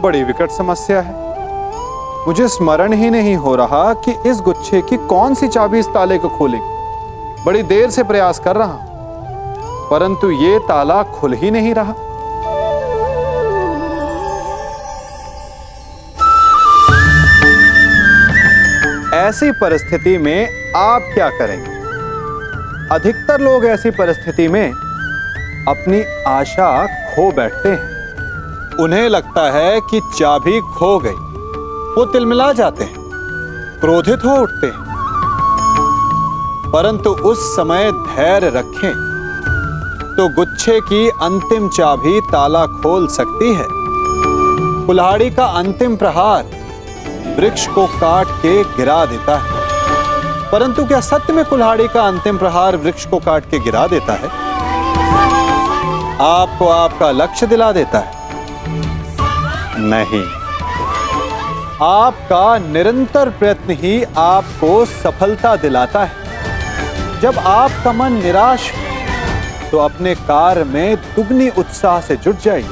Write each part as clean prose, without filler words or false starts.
बड़ी विकट समस्या है। मुझे स्मरण ही नहीं हो रहा कि इस गुच्छे की कौन सी चाबी इस ताले को खोलेगी। बड़ी देर से प्रयास कर रहा हूं, परंतु ये ताला खुल ही नहीं रहा। ऐसी परिस्थिति में आप क्या करेंगे? अधिकतर लोग ऐसी परिस्थिति में अपनी आशा खो बैठते हैं। उन्हें लगता है कि चाबी खो गई। वो तिलमिला जाते हैं, क्रोधित हो उठते हैं। परंतु उस समय धैर्य रखें तो गुच्छे की अंतिम चाबी ताला खोल सकती है। कुल्हाड़ी का अंतिम प्रहार वृक्ष को काट के गिरा देता है, परंतु क्या सत्य में कुल्हाड़ी का अंतिम प्रहार वृक्ष को काट के गिरा देता है? आपको आपका लक्ष्य दिला देता है? नहीं, आपका निरंतर प्रयत्न ही आपको सफलता दिलाता है। जब आपका मन निराश हो तो अपने कार्य में दुगनी उत्साह से जुट जाइए,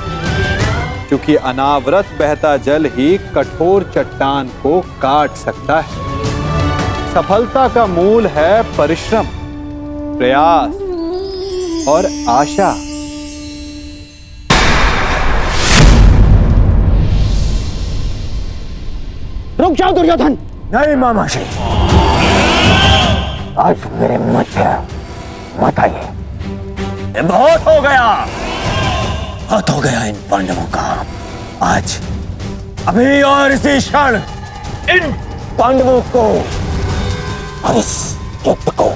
क्योंकि अनावरत बहता जल ही कठोर चट्टान को काट सकता है। सफलता का मूल है परिश्रम, प्रयास और आशा। रुक जाओ दुर्योधन। नहीं मामाश्री, आज मेरे मत आइए। बहुत हो गया इन पांडवों का। आज अभी और इसी क्षण इन पांडवों को और इस युद्ध को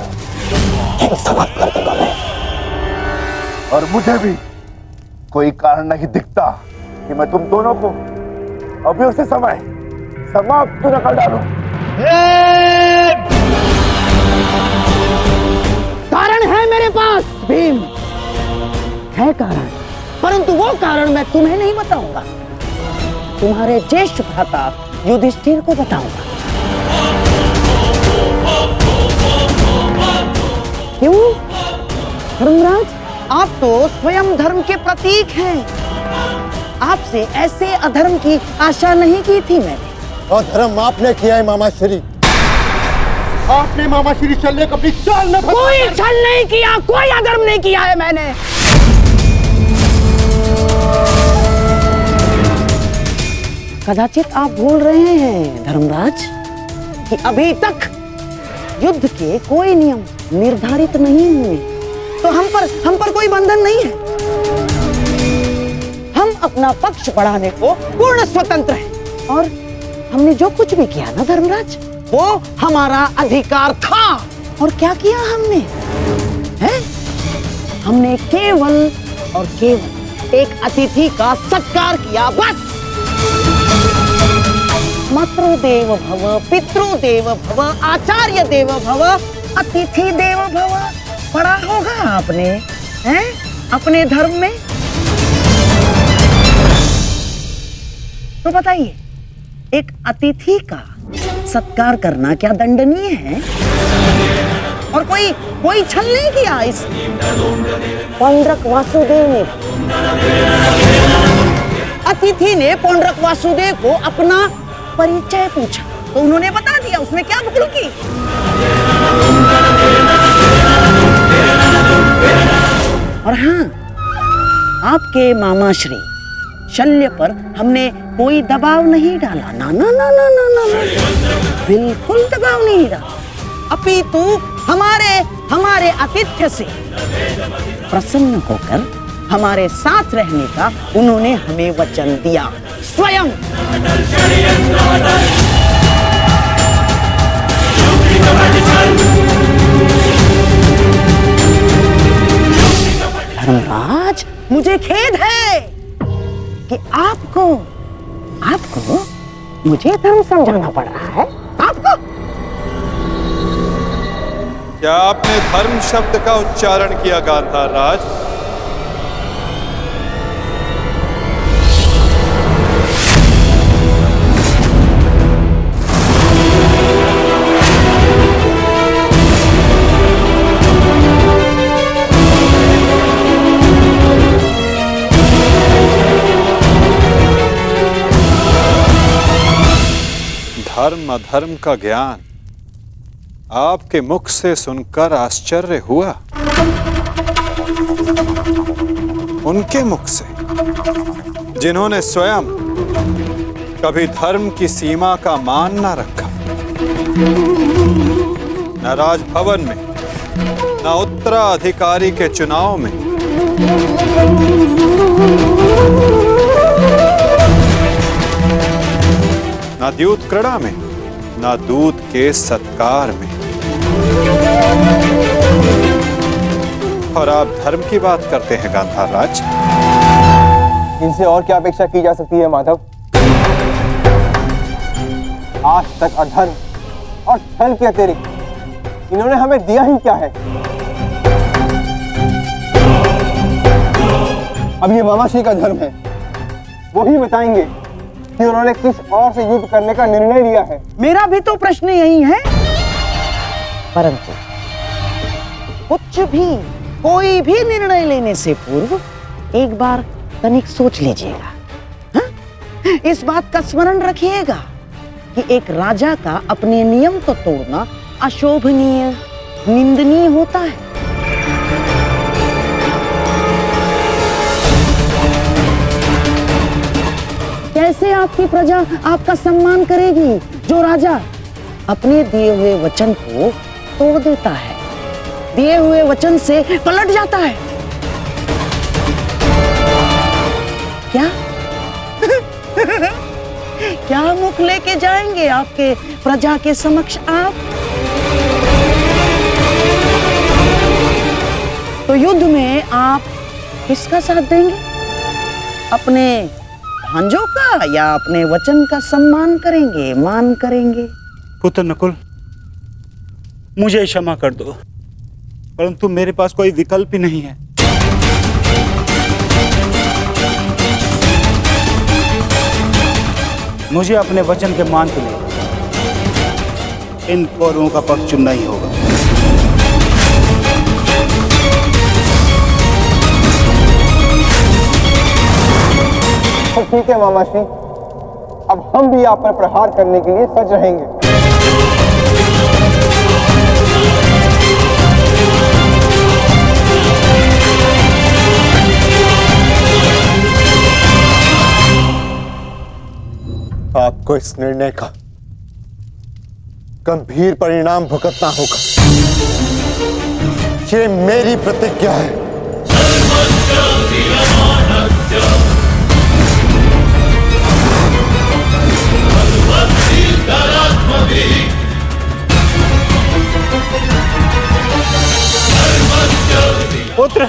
समाप्त कर दूंगा मैं। और मुझे भी कोई कारण नहीं दिखता कि मैं तुम दोनों को अभी उसी समय समाप्त न कर डालूं। कारण है मेरे पास भीम, है कारण, परंतु वो कारण मैं तुम्हें नहीं बताऊंगा, तुम्हारे ज्येष्ठ भ्राता युधिष्ठिर को बताऊंगा। क्यों धर्मराज, आप तो स्वयं धर्म के प्रतीक हैं। आपसे ऐसे अधर्म की आशा नहीं की थी मैंने। अधर्म आपने किया है मामाश्री। आपने मामाश्री चलने को अपनी चाल में कोई छल नहीं किया, कोई अधर्म नहीं किया है मैंने। कदाचित आप भूल रहे हैं धर्मराज कि अभी तक युद्ध के कोई नियम निर्धारित नहीं हुए, तो हम पर कोई बंधन नहीं है। हम अपना पक्ष बढ़ाने को पूर्ण स्वतंत्र हैं, और हमने जो कुछ भी किया ना धर्मराज, वो हमारा अधिकार था। और क्या किया हमने? हमने केवल और केवल एक अतिथि का सत्कार किया, बस। मातृदेव भव, पितृदेव भव, आचार्य देव भव, अतिथि देव भव। पढ़ा होगा आपने, हैं? अपने धर्म में। तो बताइए, एक अतिथि का सत्कार करना क्या दंडनीय है? और कोई छल नहीं किया इस पौंड्रक वासुदेव ने। अतिथि ने पौंड्रक वासुदेव को अपना परिचय पूछा तो उन्होंने बता दिया। उसमें क्या भूल की? और हाँ, आपके मामाश्री शल्य पर हमने कोई दबाव नहीं डाला। ना ना ना ना ना ना, बिल्कुल दबाव नहीं डाला। अपितु हमारे आतिथ्य से प्रसन्न होकर हमारे साथ रहने का उन्होंने हमें वचन दिया स्वयं। धर्मराज, मुझे खेद है कि आपको मुझे धर्म समझाना पड़ रहा है। आपको क्या आपने धर्म शब्द का उच्चारण किया गांधार राज? धर्म अधर्म का ज्ञान आपके मुख से सुनकर आश्चर्य हुआ। उनके मुख से, जिन्होंने स्वयं कभी धर्म की सीमा का मान न रखा, न राजभवन में, न उत्तराधिकारी के चुनाव में, न द्यूत क्रीड़ा में, न दूत के सत्कार में। और आप धर्म की बात करते हैं गांधार राज। इनसे और क्या अपेक्षा की जा सकती है माधव? आज तक अधर्म और छल के अतिरिक्त इन्होंने हमें दिया ही क्या है? अब ये मामाश्री का धर्म है, वो ही बताएंगे कि उन्होंने किस और से युद्ध करने का निर्णय लिया है। मेरा भी तो प्रश्न यही है। परंतु कुछ भी, कोई भी निर्णय लेने से पूर्व एक बार तनिक सोच लीजिएगा। हाँ? इस बात का स्मरण रखिएगा कि एक राजा का अपने नियम को तोड़ना अशोभनीय, निंदनीय होता है। कैसे आपकी प्रजा आपका सम्मान करेगी जो राजा अपने दिए हुए वचन को तोड़ देता है, दिए हुए वचन से पलट जाता है? क्या क्या मुख लेके जाएंगे आपके प्रजा के समक्ष आप? तो युद्ध में आप किसका साथ देंगे? अपने भांजों का या अपने वचन का सम्मान करेंगे, मान करेंगे? पुत्र नकुल, मुझे क्षमा कर दो, परंतु मेरे पास कोई विकल्प ही नहीं है। मुझे अपने वचन के मान के लिए इन कौरवों का पक्ष चुनना ही होगा। तो ठीक है मामाश्री, अब हम भी आप पर प्रहार करने के लिए सज रहेंगे। आपको इस निर्णय का गंभीर परिणाम भुगतना होगा। ये मेरी प्रतिज्ञा है। पुत्र,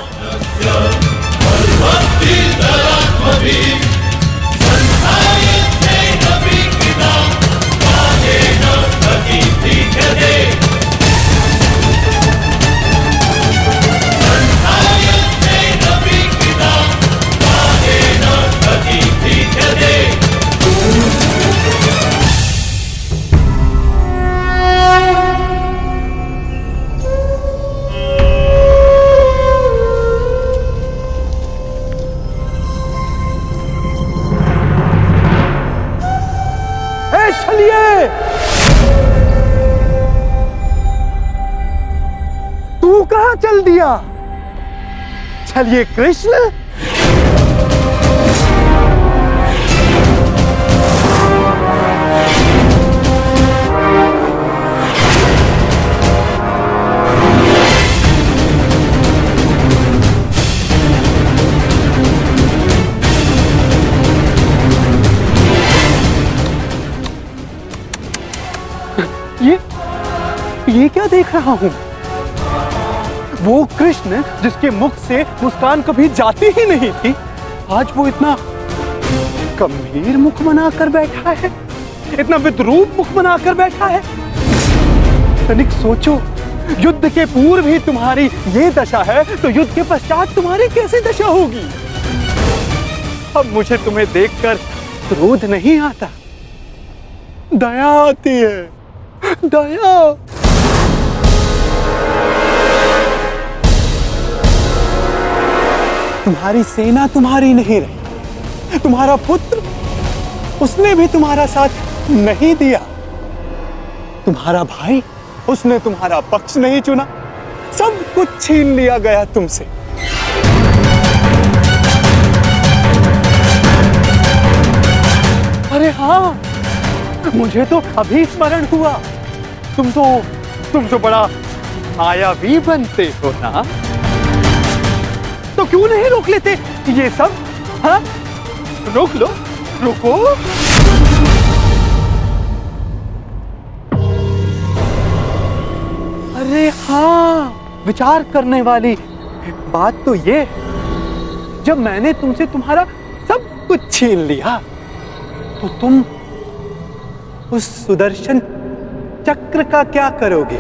तू कहां चल दिया? चलिए कृष्ण। ये क्या देख रहा हूं? वो कृष्ण जिसके मुख से मुस्कान कभी जाती ही नहीं थी, आज वो इतना गंभीर मुख बनाकर बैठा है, इतना विद्रूप मुख बनाकर बैठा है। तनिक सोचो, युद्ध के पूर्व ही तुम्हारी ये दशा है, तो युद्ध के पश्चात तुम्हारी कैसी दशा होगी? अब मुझे तुम्हें देखकर क्रोध नहीं आता, दया आती है, दया। तुम्हारी सेना तुम्हारी नहीं रही, तुम्हारा पुत्र, उसने भी तुम्हारा साथ नहीं दिया। तुम्हारा भाई, उसने तुम्हारा पक्ष नहीं चुना, सब कुछ छीन लिया गया तुमसे। अरे हाँ, मुझे तो अभी स्मरण हुआ, तुम तो बड़ा मायावी बनते हो ना, तो क्यों नहीं रोक लेते ये सब? हाँ, रोक लो, रुको। अरे हाँ, विचार करने वाली बात तो ये, जब मैंने तुमसे तुम्हारा सब कुछ छीन लिया, तो तुम उस सुदर्शन चक्र का क्या करोगे?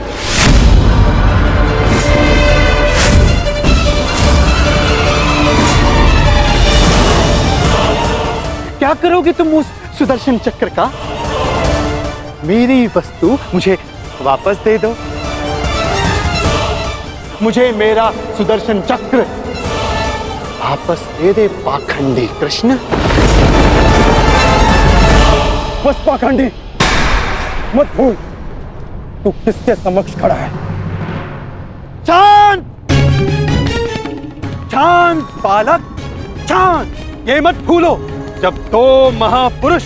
क्या करोगे तुम उस सुदर्शन चक्र का? मेरी वस्तु मुझे वापस दे दो, मुझे मेरा सुदर्शन चक्र वापस दे दे पाखंडी कृष्ण। बस पाखंडी, मत भूल तू किसके समक्ष खड़ा है। शांत, शांत बालक, शांत। ये मत भूलो, जब दो महापुरुष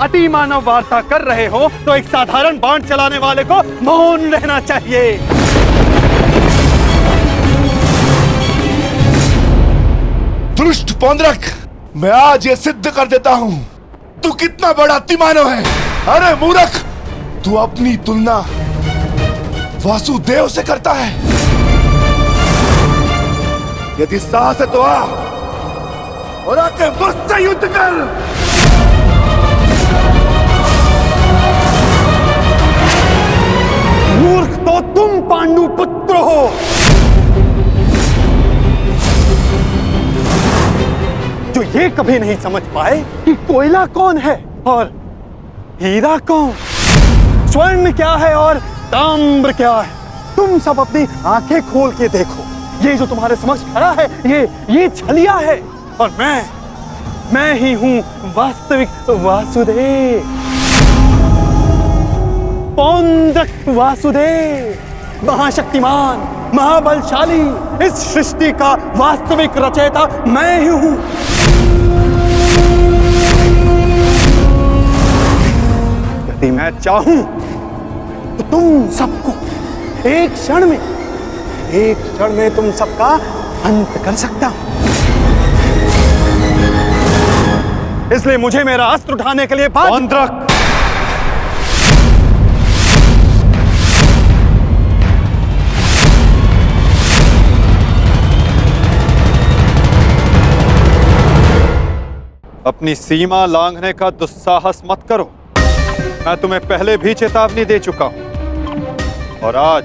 अति मानव वार्ता कर रहे हो तो एक साधारण बाण चलाने वाले को मौन रहना चाहिए। दुष्ट पौंड्रक, मैं आज ये सिद्ध कर देता हूं तू कितना बड़ा अतिमानव है। अरे मूर्ख, तू अपनी तुलना वासुदेव से करता है। यदि साहस है तो आ और आके मुझसे युद्ध कर। मूर्ख तो तुम पांडु पुत्र हो। जो ये कभी नहीं समझ पाए कि कोयला कौन है और हीरा कौन, स्वर्ण क्या है और ताम्र क्या है। तुम सब अपनी आंखें खोल के देखो, ये जो तुम्हारे समक्ष खड़ा है ये छलिया है, और मैं ही हूं वास्तविक वासुदेव, पौंड्रक वासुदेव, महाशक्तिमान, महाबलशाली। इस सृष्टि का वास्तविक रचयिता मैं ही हूं। यदि मैं चाहूं तो तुम सबको एक क्षण में तुम सबका अंत कर सकता हूं। इसलिए मुझे मेरा अस्त्र उठाने के लिए पौंड्रक, अपनी सीमा लांघने का दुस्साहस मत करो। मैं तुम्हें पहले भी चेतावनी दे चुका हूं और आज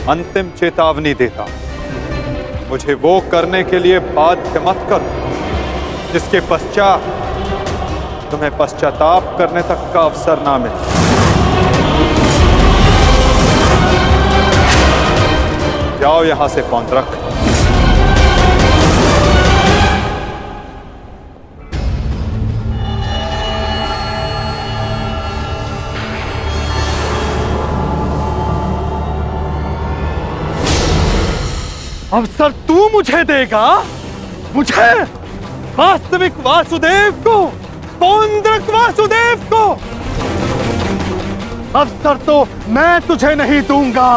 अंतिम चेतावनी देता हूं। मुझे वो करने के लिए बाध्य मत करो जिसके पश्चात तुम्हें पश्चाताप करने तक का अवसर ना मिले। जाओ यहां से पौंड्रक। अवसर तू मुझे देगा, मुझे, वास्तविक वासुदेव को, पौंड्रक वासुदेव को। अवसर तो मैं तुझे नहीं दूंगा।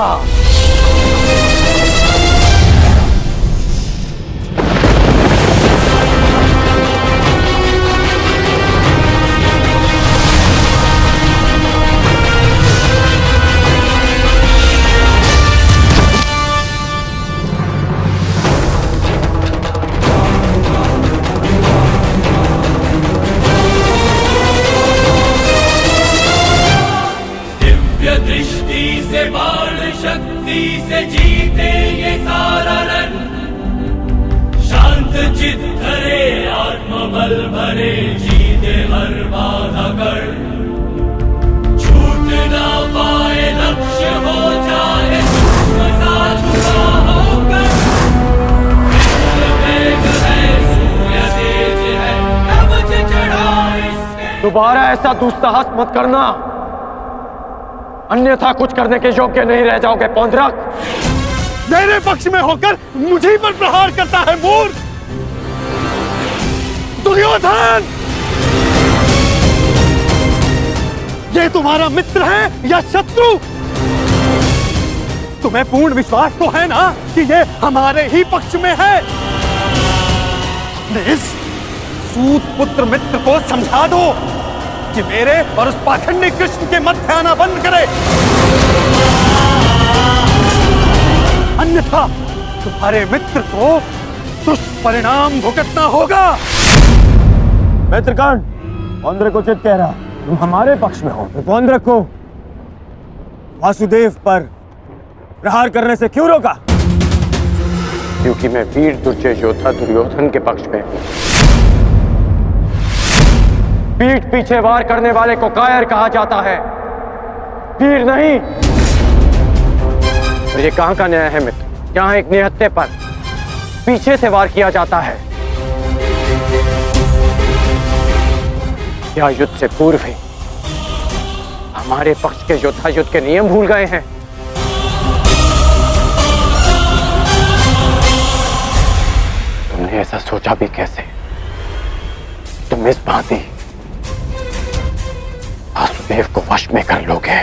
शक्ति से जीते ये सारा रण, शांत चित धरे आत्मबल भरे, जीते हर बाधा कर, छूट ना पाए लक्ष्य हो जाए सूक्ष्म सा छुपा होकर, वेग है सूर्य तेज है कवच चढ़ा इसके। दोबारा ऐसा दुस्साहस मत करना, अन्यथा कुछ करने के योग्य नहीं रह जाओगे पौंद्रक। मेरे पक्ष में होकर मुझे पर प्रहार करता है मूर्ख दुर्योधन। ये तुम्हारा मित्र है या शत्रु? तुम्हें पूर्ण विश्वास तो है ना कि ये हमारे ही पक्ष में है? अपने इस सूत पुत्र मित्र को समझा दो कि मेरे और उस पाखंडी कृष्ण के मध्य आना बंद करे, अन्यथा तुम्हारे मित्र को दुष्परिणाम भुगतना होगा। मित्रगण, पौंद्रक उचित कह रहा, तुम हमारे पक्ष में हो, तो पौंद्रक को वासुदेव पर प्रहार करने से क्यों रोका? क्योंकि मैं वीर दुर्जय योद्धा दुर्योधन के पक्ष में हूं। पीठ पीछे वार करने वाले को कायर कहा जाता है, वीर नहीं। और ये कहां का न्याय है मित्र? जहां एक निहत्थे पर पीछे से वार किया जाता है, क्या युद्ध से पूर्व ही हमारे पक्ष के योद्धा युद्ध के नियम भूल गए हैं? तुमने ऐसा सोचा भी कैसे? तुम इस भांति वासुदेव को वश में कर लोगे?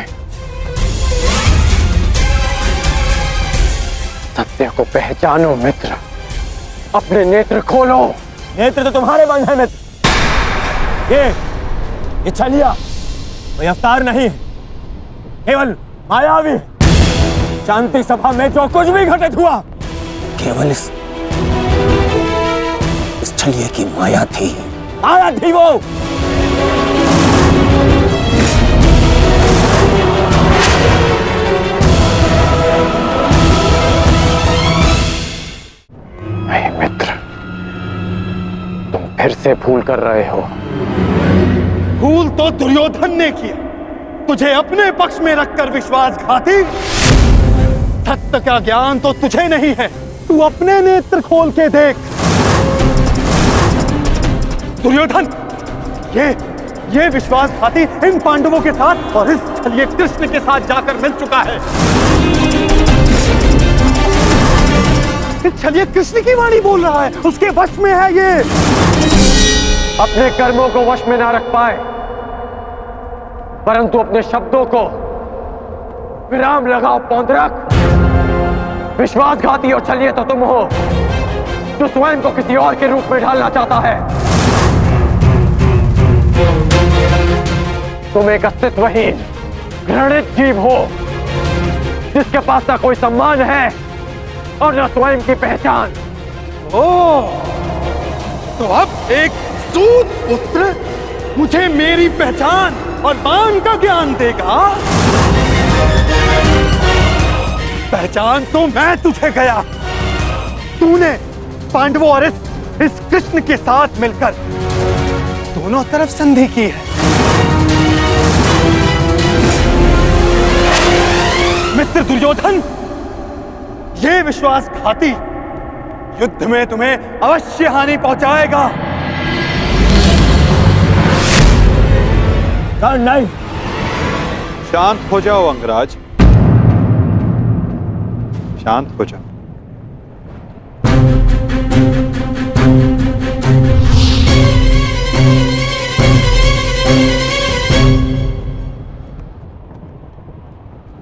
सत्य को पहचानो मित्र, अपने नेत्र खोलो। नेत्र तो तुम्हारे बंद है मित्र। ये छलिया कोई अवतार नहीं है, केवल मायावी है। शांति सभा में जो कुछ भी घटित हुआ, केवल इस छलिए की माया थी। माया थी वो। नहीं मित्र, तुम फिर से भूल कर रहे हो। भूल तो दुर्योधन ने किया, तुझे अपने पक्ष में रखकर विश्वासघाती। सत्य का ज्ञान तो तुझे नहीं है, तू अपने नेत्र खोल के देख। दुर्योधन, ये विश्वासघाती इन पांडवों के साथ और इस छलिए कृष्ण के साथ जाकर मिल चुका है। इस छलिए कृष्ण की वाणी बोल रहा है, उसके वश में है ये। अपने कर्मों को वश में ना रख पाए, परंतु अपने शब्दों को विराम लगाओ पौंद्रक। विश्वासघाती और छलिए तो तुम हो, जो स्वयं को किसी और के रूप में ढालना चाहता है। तुम एक अस्तित्वहीन घृणित जीव हो, जिसके पास ना कोई सम्मान है और न स्वयं की पहचान। तो अब एक सूत पुत्र मुझे मेरी पहचान और मान का ज्ञान देगा? पहचान तो मैं तुझे गया। तूने पांडवों और इस कृष्ण के साथ मिलकर दोनों तरफ संधि की है। मित्र दुर्योधन, ये विश्वासघाती युद्ध में तुम्हें अवश्य हानि पहुंचाएगा। नहीं, शांत हो जाओ अंगराज, शांत हो जाओ।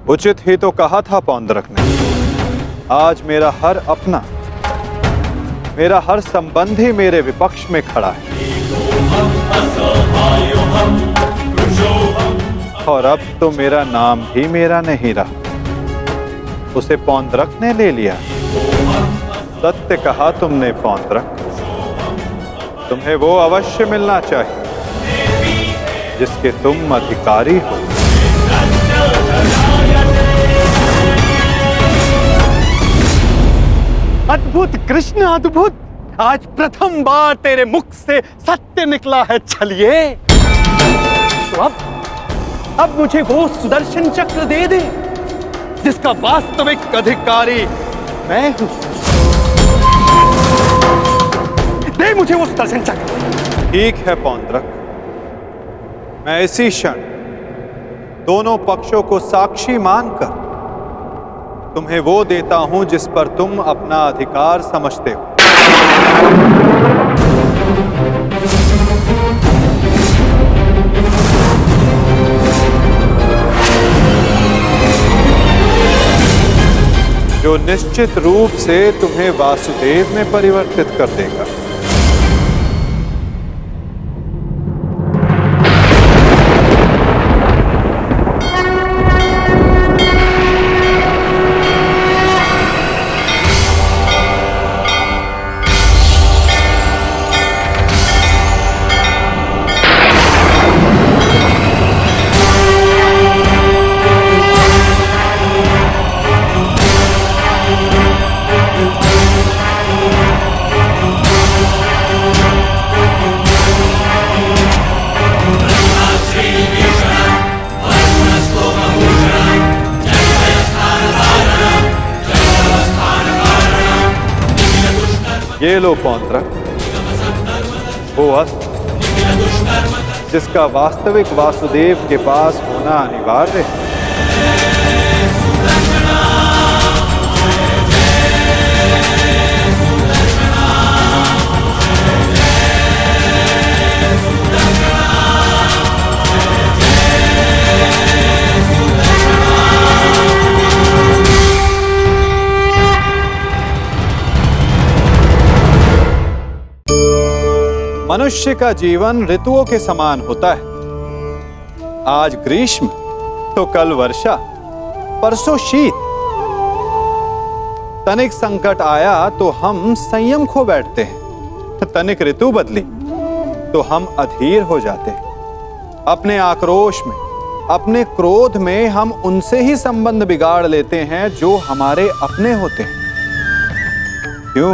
उचित ही तो कहा था पौंद्रक ने। आज मेरा हर अपना, मेरा हर संबंधी मेरे विपक्ष में खड़ा है, और अब तो मेरा नाम भी मेरा नहीं रहा, उसे पौंद्रक ने ले लिया। सत्य कहा तुमने पौंद्रक, तुम्हें वो अवश्य मिलना चाहिए जिसके तुम अधिकारी हो। अद्भुत कृष्ण, अद्भुत। आज प्रथम बार तेरे मुख से सत्य निकला है छलिए। तो अब मुझे वो सुदर्शन चक्र दे दे जिसका वास्तविक अधिकारी मैं हूं। दे मुझे वो सुदर्शन चक्र। ठीक है पौंद्रक, मैं इसी क्षण दोनों पक्षों को साक्षी मानकर तुम्हें वो देता हूं जिस पर तुम अपना अधिकार समझते हो। जो निश्चित रूप से तुम्हें वासुदेव में परिवर्तित कर देगा। ये लो पौंत्रक, वो अस्त्र जिसका वास्तविक वासुदेव के पास होना अनिवार्य है। मनुष्य का जीवन ऋतुओं के समान होता है। आज ग्रीष्म तो कल वर्षा, परसों शीत। तनिक संकट आया तो हम संयम खो बैठते हैं, तनिक ऋतु बदली तो हम अधीर हो जाते हैं। अपने आक्रोश में, अपने क्रोध में हम उनसे ही संबंध बिगाड़ लेते हैं जो हमारे अपने होते हैं। क्यों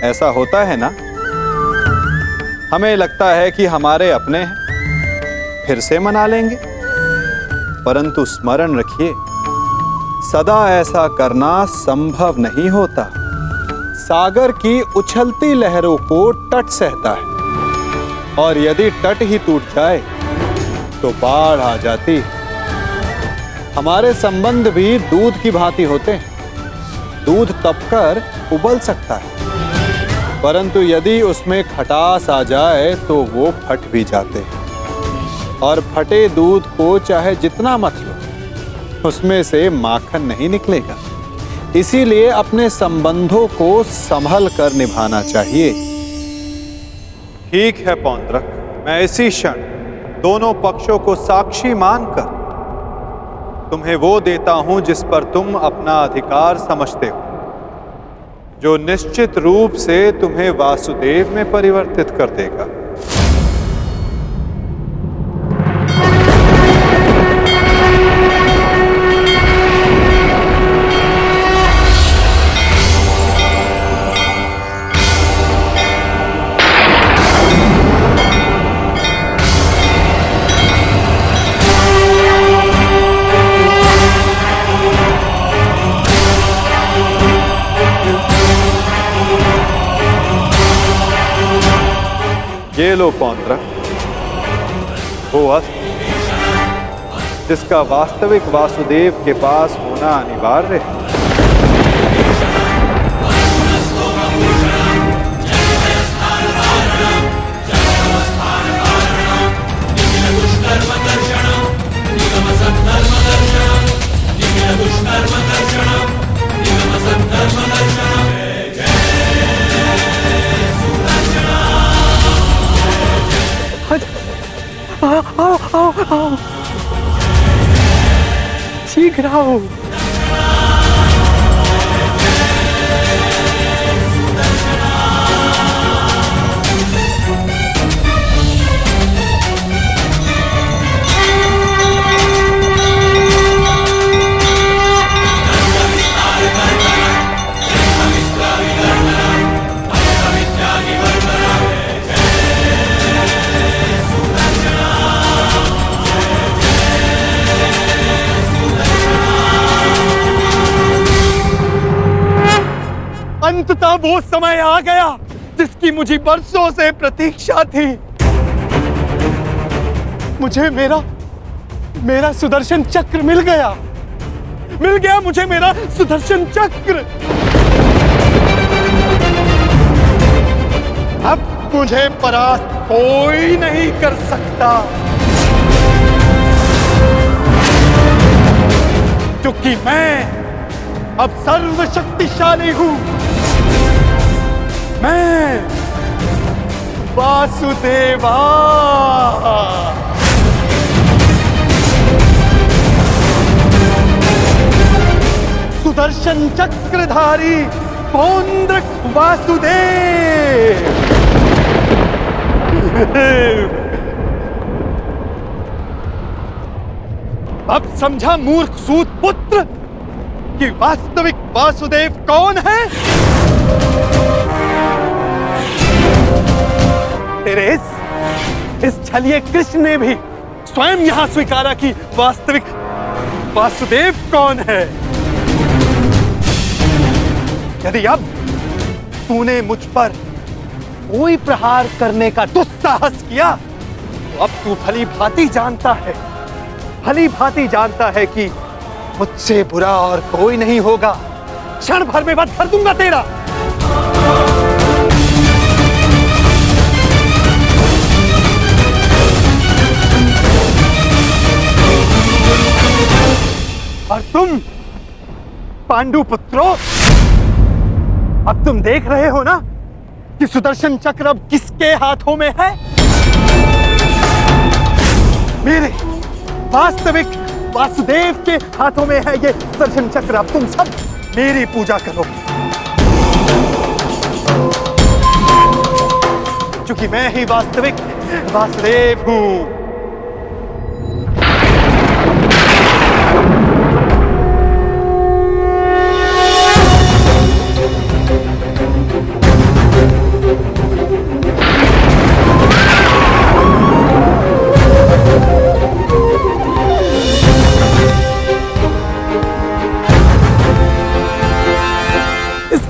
ऐसा होता है ना? हमें लगता है कि हमारे अपने हैं, फिर से मना लेंगे, परंतु स्मरण रखिए, सदा ऐसा करना संभव नहीं होता। सागर की उछलती लहरों को तट सहता है, और यदि तट ही टूट जाए तो बाढ़ आ जाती है। हमारे संबंध भी दूध की भांति होते हैं। दूध तपकर उबल सकता है, परंतु यदि उसमें खटास आ जाए तो वो फट भी जाते हैं। और फटे दूध को चाहे जितना मत लो, उसमें से माखन नहीं निकलेगा। इसीलिए अपने संबंधों को संभल कर निभाना चाहिए। ठीक है पौंत्रक, मैं इसी क्षण दोनों पक्षों को साक्षी मानकर तुम्हें वो देता हूं जिस पर तुम अपना अधिकार समझते हो, जो निश्चित रूप से तुम्हें वासुदेव में परिवर्तित कर देगा। ये लो पौंत्रक, वो अस्त्र जिसका वास्तविक वासुदेव के पास होना अनिवार्य है। आओ, शीघ्र आओ। अंततः वो समय आ गया जिसकी मुझे बरसों से प्रतीक्षा थी। मुझे मेरा मेरा सुदर्शन चक्र मिल गया मुझे मेरा सुदर्शन चक्र। अब मुझे परास्त कोई नहीं कर सकता, क्योंकि मैं अब सर्वशक्तिशाली हूं। मैं वासुदेवा। सुदर्शन चक्रधारी पौंड्रक वासुदेव। अब समझा मूर्ख सूत पुत्र कि वास्तविक वासुदेव कौन है? तेरे इस छलिए कृष्ण ने भी स्वयं यहां स्वीकारा कि वास्तविक वासुदेव कौन है। यदि अब तूने मुझ पर कोई प्रहार करने का दुस्साहस किया तो अब तू भली भांति जानता है कि मुझसे बुरा और कोई नहीं होगा। क्षण भर में वध कर दूंगा तेरा। और तुम पांडु पुत्रों, अब तुम देख रहे हो ना कि सुदर्शन चक्र अब किसके हाथों में है? मेरे वास्तविक वासुदेव के हाथों में है ये सुदर्शन चक्र। अब तुम सब मेरी पूजा करो, क्योंकि मैं ही वास्तविक वासुदेव हूं।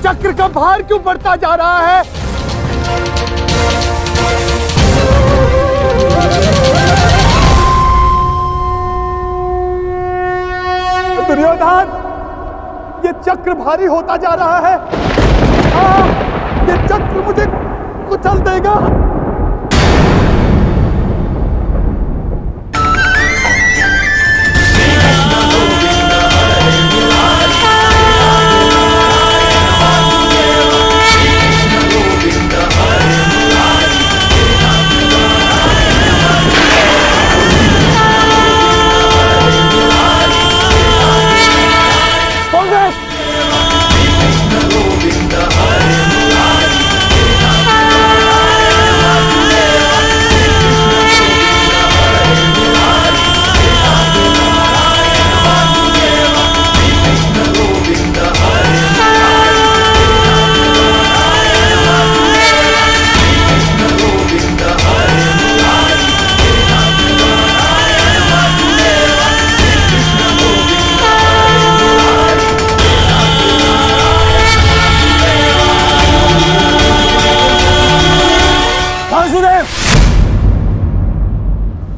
चक्र का भार क्यों बढ़ता जा रहा है? दुर्योधन, ये चक्र भारी होता जा रहा है। ये चक्र मुझे कुचल देगा।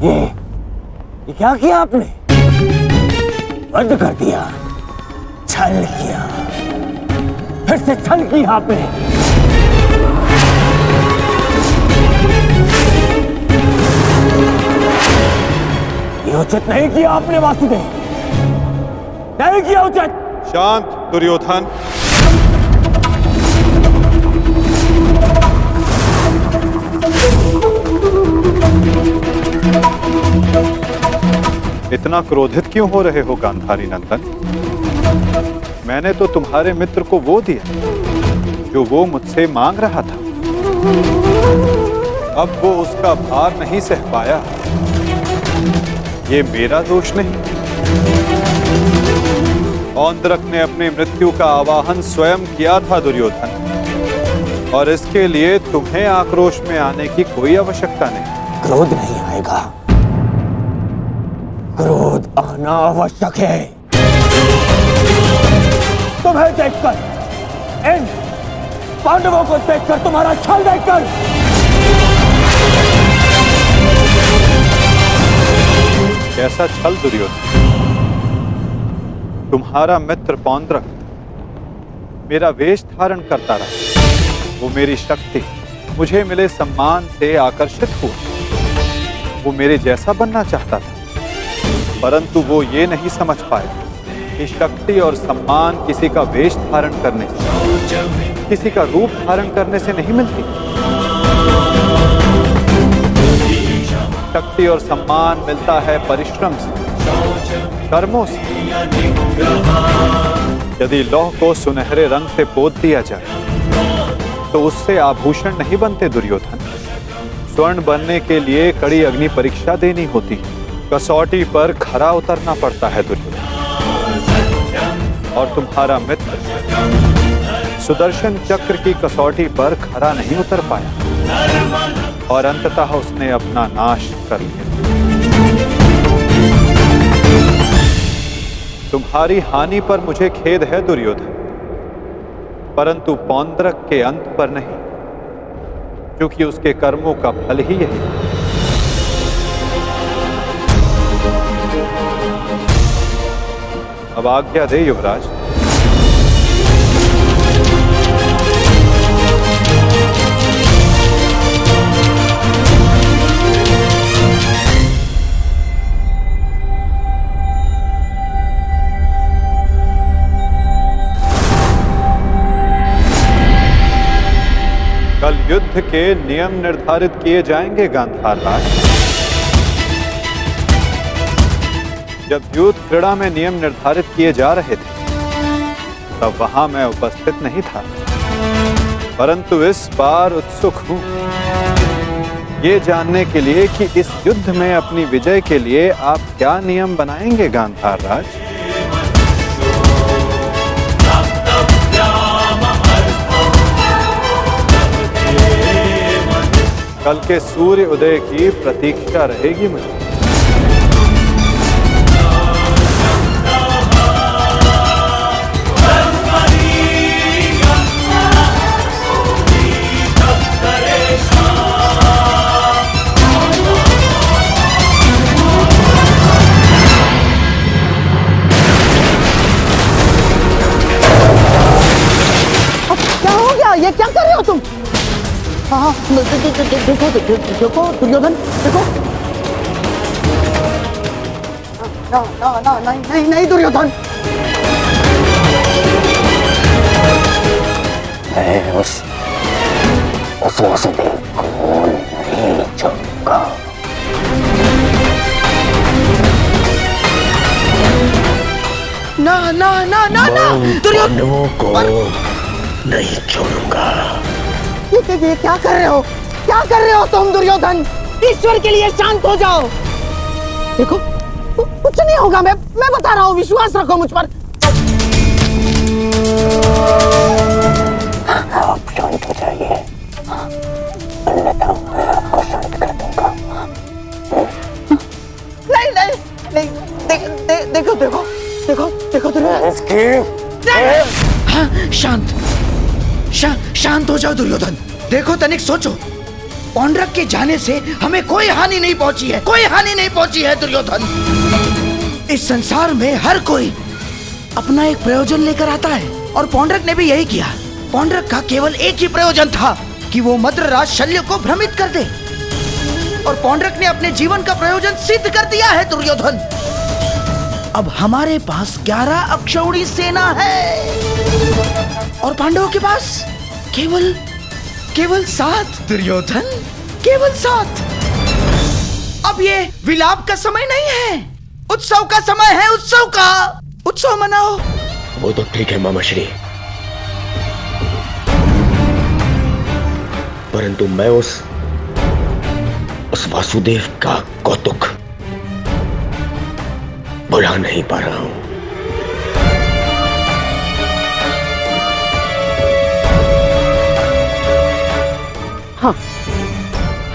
ये क्या किया आपने? वध कर दिया, छल किया, फिर से छल किया आपने। ये उचित नहीं किया आपने वासुदेव, नहीं किया उचित। शांत दुर्योधन। इतना क्रोधित क्यों हो रहे हो गांधारी नंदन? मैंने तो तुम्हारे मित्र को वो दिया जो वो मुझसे मांग रहा था। अब वो उसका भार नहीं सह पाया, ये मेरा दोष नहीं। औंद्रक ने अपनी मृत्यु का आवाहन स्वयं किया था दुर्योधन, और इसके लिए तुम्हें आक्रोश में आने की कोई आवश्यकता नहीं। क्रोध नहीं आएगा, क्रोध आना आवश्यक है। तुम्हें देखकर, इन पांडवों को देखकर, तुम्हारा छल देखकर कैसा छल दुर्योधन! तुम्हारा मित्र पौंड्रक मेरा वेश धारण करता रहा, वो मेरी शक्ति, मुझे मिले सम्मान से आकर्षित हुआ। वो मेरे जैसा बनना चाहता था, परंतु वो ये नहीं समझ पाया कि शक्ति और सम्मान किसी का वेश धारण करने से, किसी का रूप धारण करने से नहीं मिलती। शक्ति और सम्मान मिलता है परिश्रम से, कर्मों से। यदि लौह को सुनहरे रंग से पोत दिया जाए तो उससे आभूषण नहीं बनते दुर्योधन। स्वर्ण बनने के लिए कड़ी अग्नि परीक्षा देनी होती है, कसौटी पर खरा उतरना पड़ता है दुर्योधन। और तुम्हारा मित्र सुदर्शन चक्र की कसौटी पर खरा नहीं उतर पाया और अंततः उसने अपना नाश कर लिया। तुम्हारी हानि पर मुझे खेद है दुर्योधन, परंतु पौंड्रक के अंत पर नहीं, क्योंकि उसके कर्मों का फल ही यही है। अब आज्ञा दे युवराज। कल युद्ध के नियम निर्धारित किए जाएंगे गांधार राज। जब युद्ध क्रीड़ा में नियम निर्धारित किए जा रहे थे तब वहां मैं उपस्थित नहीं था, परंतु इस बार उत्सुक हूं ये जानने के लिए कि इस युद्ध में अपनी विजय के लिए आप क्या नियम बनाएंगे गांधार राज। कल के सूर्य उदय की प्रतीक्षा रहेगी मुझे। क्या हो गया? ये क्या कर रहे हो तुम? हाँ, देखो दुर्योधन, देखो। नहीं दुर्योधन। मैं उस वासुदेव को नहीं छोड़ूंगा। ना दुर्योधन को नहीं छोड़ूंगा। ये क्या कर रहे हो? क्या कर रहे हो तुम दुर्योधन? ईश्वर के लिए शांत हो जाओ। देखो कुछ नहीं होगा, मैं बता रहा हूँ, विश्वास रखो मुझ पर। आप शांत हो जाइए, अन्यथा मैं आपको शांत कर दूंगा। नहीं, देखो शांत हो जाओ दुर्योधन। देखो तनिक सोचो, पौंड्रक के जाने से हमें कोई हानि नहीं पहुंची है दुर्योधन। इस संसार में हर कोई अपना एक प्रयोजन लेकर आता है और पौंड्रक ने भी यही किया। पौंड्रक का केवल एक ही प्रयोजन था कि वो मद्रराज शल्य को भ्रमित कर दे, और पौंड्रक ने अपने जीवन का प्रयोजन सिद्ध कर दिया है दुर्योधन। अब हमारे पास 11 अक्षौणी सेना है और पांडवों के पास केवल 7 दुर्योधन, केवल 7। अब ये विलाप का समय नहीं है, उत्सव का समय है। उत्सव मनाओ। वो तो ठीक है मामाश्री, परंतु मैं उस वासुदेव का कौतुक भुला नहीं पा रहा हूं।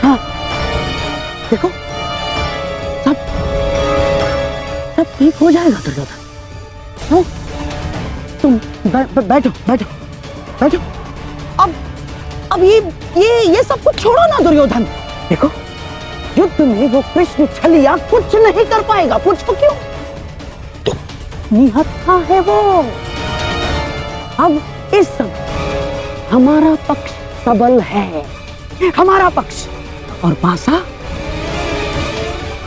हाँ, देखो सब ठीक हो जाएगा दुर्योधन। हाँ, तुम बैठो। अब ये सब कुछ छोड़ो ना दुर्योधन। देखो युद्ध में वो कृष्ण छलिया कुछ नहीं कर पाएगा। पूछो क्यों? निहत्था है वो। अब इस समय हमारा पक्ष सबल है, हमारा पक्ष, और पासा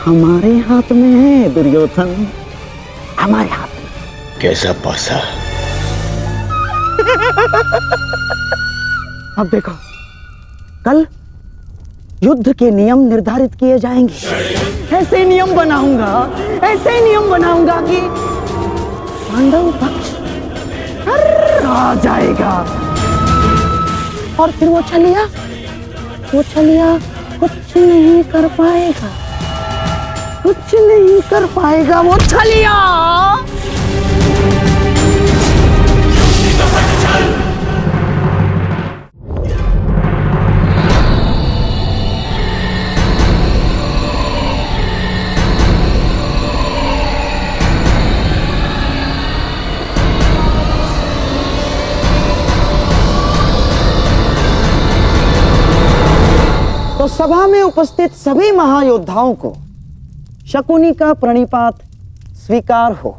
हमारे हाथ में है दुर्योधन, हमारे हाथ में। कैसा पासा? अब देखो, कल युद्ध के नियम निर्धारित किए जाएंगे। ऐसे नियम बनाऊंगा कि पांडव पक्ष आ जाएगा। और फिर वो छलिया कुछ नहीं कर पाएगा, वो छलिया। तो सभा में उपस्थित सभी महायोद्धाओं को शकुनी का प्रणिपात स्वीकार हो।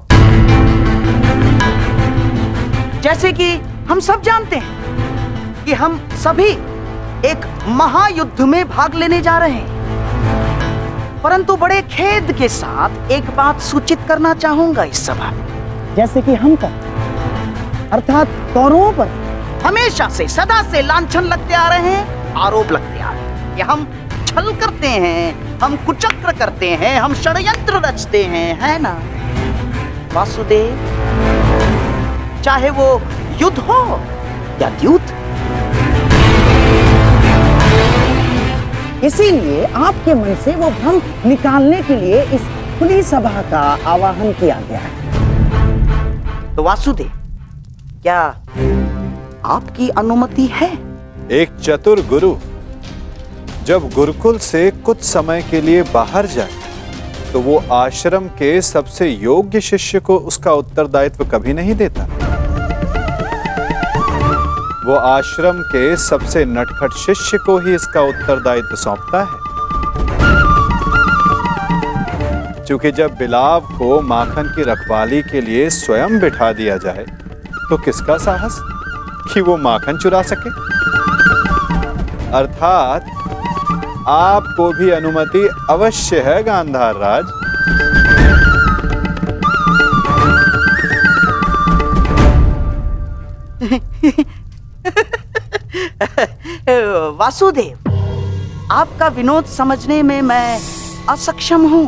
जैसे कि हम सब जानते हैं कि हम सभी एक महायुद्ध में भाग लेने जा रहे हैं, परंतु बड़े खेद के साथ एक बात सूचित करना चाहूंगा इस सभा में। जैसे कि हम अर्थात कौरवों पर हमेशा से सदा से लांछन लगते आ रहे हैं, आरोप लगते आ रहे हैं कि हम छल करते हैं, हम कुचक्र करते हैं, हम षड्यंत्र रचते हैं, है ना वासुदेव? चाहे वो युद्ध हो या द्यूत। इसीलिए आपके मन से वो भ्रम निकालने के लिए इस खुली सभा का आवाहन किया गया है। तो वासुदेव, क्या आपकी अनुमति है? एक चतुर गुरु जब गुरुकुल से कुछ समय के लिए बाहर जाए तो वो आश्रम के सबसे योग्य शिष्य को उसका उत्तरदायित्व कभी नहीं देता। वो आश्रम के सबसे नटखट शिष्य को ही इसका उत्तरदायित्व सौंपता है। क्योंकि जब बिलाव को माखन की रखवाली के लिए स्वयं बिठा दिया जाए तो किसका साहस कि वो माखन चुरा सके। अर्थात आपको भी अनुमति अवश्य है गांधार राज। वासुदेव, आपका विनोद समझने में मैं असक्षम हूं।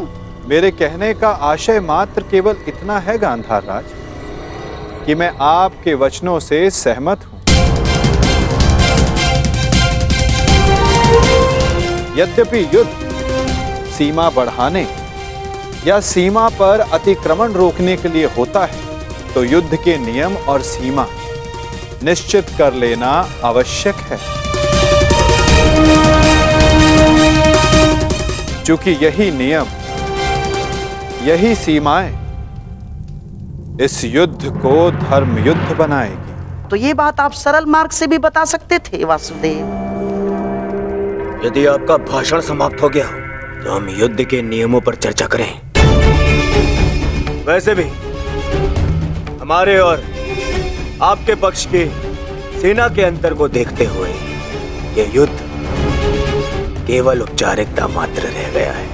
मेरे कहने का आशय मात्र केवल इतना है गांधार राज कि मैं आपके वचनों से सहमत हूं। यद्यपि युद्ध सीमा बढ़ाने या सीमा पर अतिक्रमण रोकने के लिए होता है, तो युद्ध के नियम और सीमा निश्चित कर लेना आवश्यक है। क्योंकि यही नियम, यही सीमाएं इस युद्ध को धर्म युद्ध बनाएगी। तो ये बात आप सरल मार्ग से भी बता सकते थे वासुदेव। यदि आपका भाषण समाप्त हो गया तो हम युद्ध के नियमों पर चर्चा करें। वैसे भी हमारे और आपके पक्ष की सेना के अंतर को देखते हुए यह युद्ध केवल औपचारिकता मात्र रह गया है।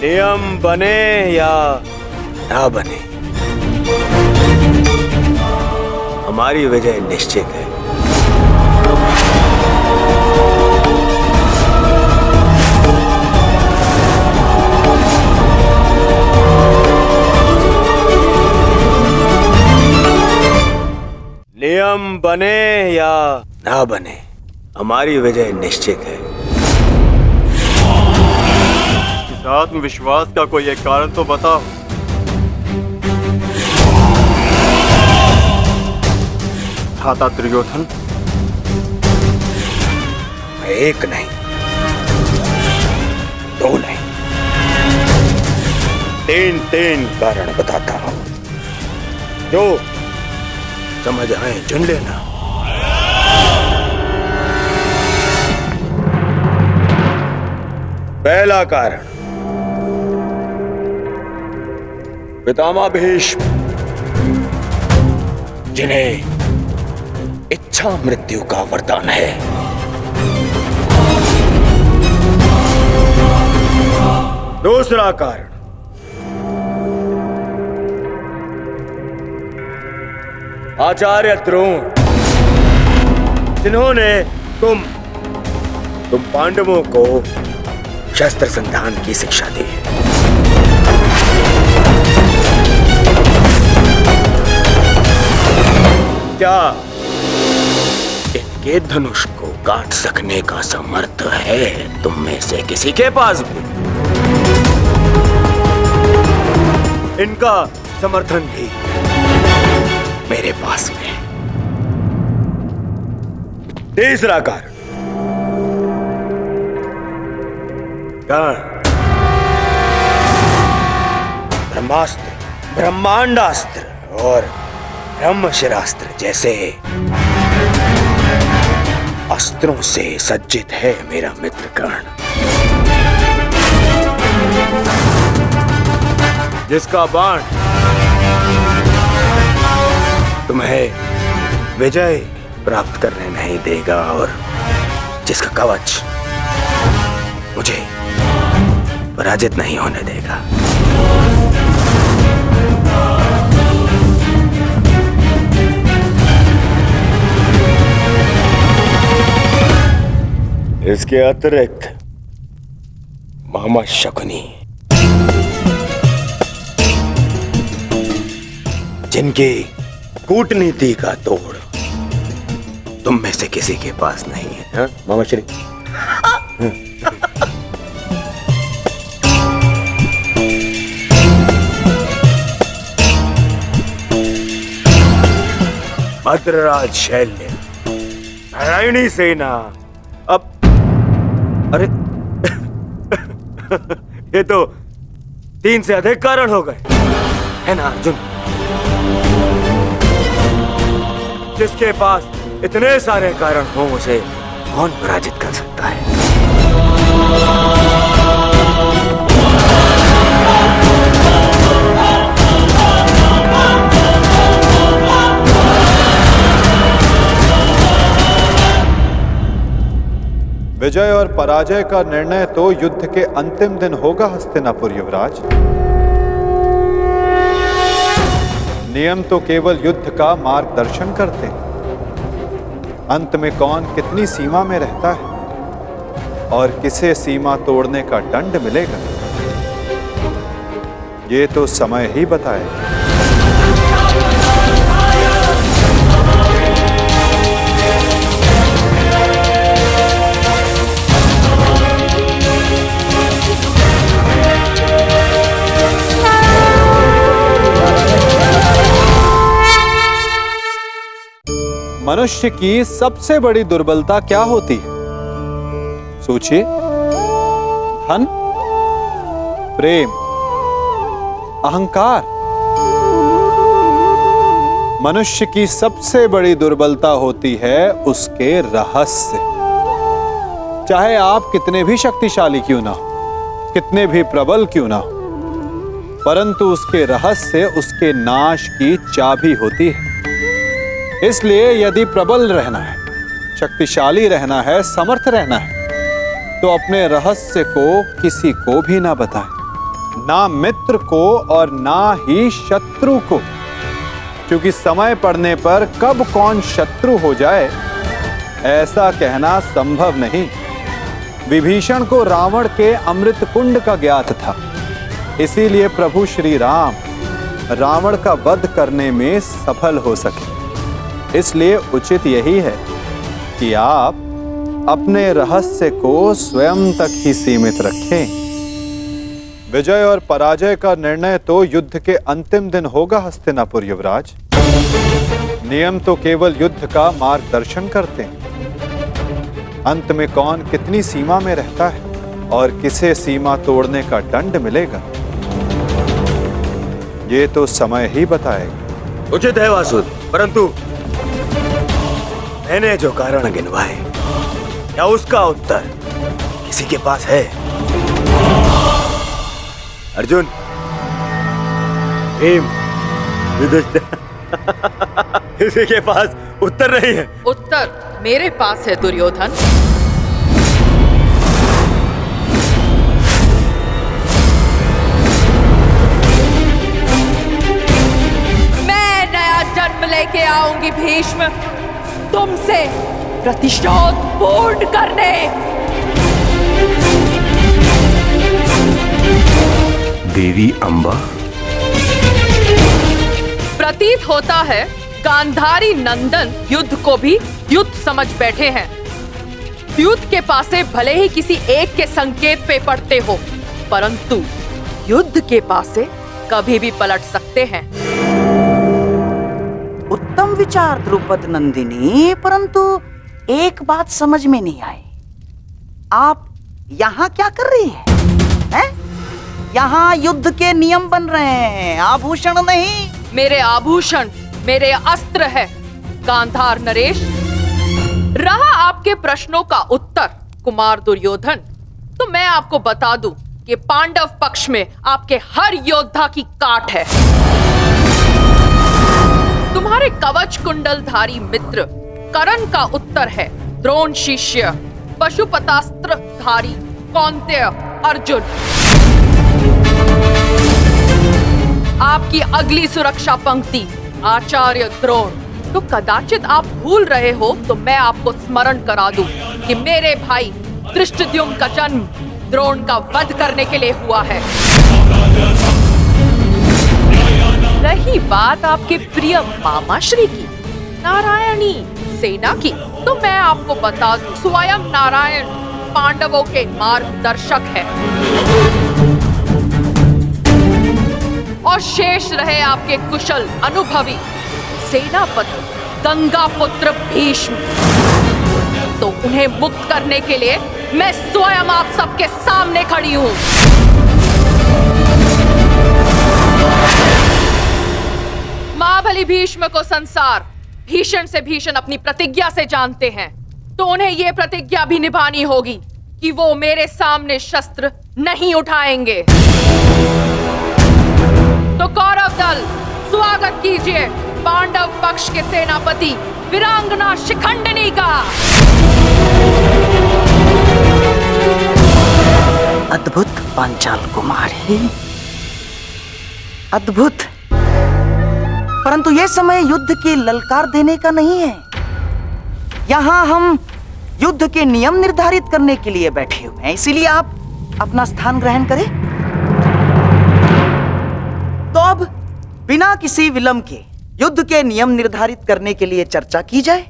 नियम बने या ना बने, हमारी विजय निश्चित है। नियम बने या ना बने, हमारी विजय निश्चित है। इस आत्मविश्वास का कोई एक कारण तो बताओ। था दुर्योधन, मैं एक नहीं, दो नहीं, तीन कारण बताता हूं, जो समझ आए चुन लेना। पहला कारण, पितामह भीष्म जिन्हें इच्छा मृत्यु का वरदान है। दूसरा कारण, आचार्य द्रोण जिन्होंने तुम पांडवों को शस्त्र संधान की शिक्षा दी। क्या इनके धनुष को काट सकने का समर्थ है तुम में से किसी के पास भी? इनका समर्थन भी मेरे पास में। तीसरा कारण, ब्रह्मास्त्र, ब्रह्मांडास्त्र और ब्रह्मशिरास्त्र जैसे अस्त्रों से सज्जित है मेरा मित्र कर्ण, जिसका बाण तुम्हें विजय प्राप्त करने नहीं देगा और जिसका कवच मुझे पराजित नहीं होने देगा। इसके अतिरिक्त मामा शकुनी जिनकी कूटनीति का तोड़ तुम में से किसी के पास नहीं है। हाँ? मामा श्री भद्रराज शैल्य, नारायणी सेना, अब अरे ये तो 3 से अधिक कारण हो गए, है ना अर्जुन? जिसके पास इतने सारे कारण हो उसे कौन पराजित कर सकता है? विजय और पराजय का निर्णय तो युद्ध के अंतिम दिन होगा हस्तिनापुर युवराज। नियम तो केवल युद्ध का मार्गदर्शन करते हैं। अंत में कौन कितनी सीमा में रहता है और किसे सीमा तोड़ने का दंड मिलेगा, ये तो समय ही बताएगा। मनुष्य की सबसे बड़ी दुर्बलता क्या होती है? सोचिए। धन, प्रेम, अहंकार। मनुष्य की सबसे बड़ी दुर्बलता होती है उसके रहस्य। चाहे आप कितने भी शक्तिशाली क्यों ना हो, कितने भी प्रबल क्यों ना हो, परंतु उसके रहस्य उसके नाश की चाबी होती है। इसलिए यदि प्रबल रहना है, शक्तिशाली रहना है, समर्थ रहना है, तो अपने रहस्य को किसी को भी ना बताएं, ना मित्र को और ना ही शत्रु को, क्योंकि समय पड़ने पर कब कौन शत्रु हो जाए ऐसा कहना संभव नहीं। विभीषण को रावण के अमृत कुंड का ज्ञात था, इसीलिए प्रभु श्री राम रावण का वध करने में सफल हो सके। इसलिए उचित यही है कि आप अपने रहस्य को स्वयं तक ही सीमित रखें। विजय और पराजय का निर्णय तो युद्ध के अंतिम दिन होगा हस्तिनापुर युवराज। नियम तो केवल युद्ध का मार्गदर्शन करते हैं। अंत में कौन कितनी सीमा में रहता है और किसे सीमा तोड़ने का दंड मिलेगा, ये तो समय ही बताएगा। उचित है वासुद, परंतु मैंने जो कारण गिनवाए, क्या उसका उत्तर किसी के पास है? अर्जुन, भीम, युधिष्ठिर, किसी के पास उत्तर नहीं है। उत्तर मेरे पास है दुर्योधन। मैं नया जन्म लेके आऊंगी भीष्म, तुमसे प्रतिशोध पूर्ण करने। देवी अंबा, प्रतीत होता है गांधारी नंदन युद्ध को भी युद्ध समझ बैठे हैं। युद्ध के पासे भले ही किसी एक के संकेत पे पड़ते हो, परंतु युद्ध के पासे कभी भी पलट सकते हैं। उत्तम विचार द्रुपद नंदिनी, परंतु एक बात समझ में नहीं आई। आप यहाँ क्या कर रही हैं? यहाँ युद्ध के नियम बन रहे हैं, आभूषण नहीं। मेरे आभूषण मेरे अस्त्र है गांधार नरेश। रहा आपके प्रश्नों का उत्तर कुमार दुर्योधन, तो मैं आपको बता दूं कि पांडव पक्ष में आपके हर योद्धा की काट है। तुम्हारे कवच कुंडलधारी मित्र कर्ण का उत्तर है द्रोण शिष्य पशुपतास्त्रधारी कौन्तेय अर्जुन। आपकी अगली सुरक्षा पंक्ति आचार्य द्रोण। तो कदाचित आप भूल रहे हो तो मैं आपको स्मरण करा दूं कि मेरे भाई धृष्टद्युम्न का जन्म द्रोण का वध करने के लिए हुआ है। रही बात आपके प्रिय मामाश्री की, नारायणी सेना की, तो मैं आपको बता दूं स्वयं नारायण पांडवों के मार्गदर्शक है। और शेष रहे आपके कुशल अनुभवी सेनापति गंगा पुत्र भीष्म, तो उन्हें मुक्त करने के लिए मैं स्वयं आप सबके सामने खड़ी हूं। महाबली भीष्म को संसार भीषण से भीषण अपनी प्रतिज्ञा से जानते हैं, तो उन्हें यह प्रतिज्ञा भी निभानी होगी कि वो मेरे सामने शस्त्र नहीं उठाएंगे। तो कौरव दल स्वागत कीजिए पांडव पक्ष के सेनापति वीरांगना शिखंडिनी का। अद्भुत पांचाल कुमारी, अद्भुत। परंतु यह समय युद्ध की ललकार देने का नहीं है। यहाँ हम युद्ध के नियम निर्धारित करने के लिए बैठे हुए हैं, इसीलिए आप अपना स्थान ग्रहण करें। तो अब बिना किसी विलंब के युद्ध के नियम निर्धारित करने के लिए चर्चा की जाए।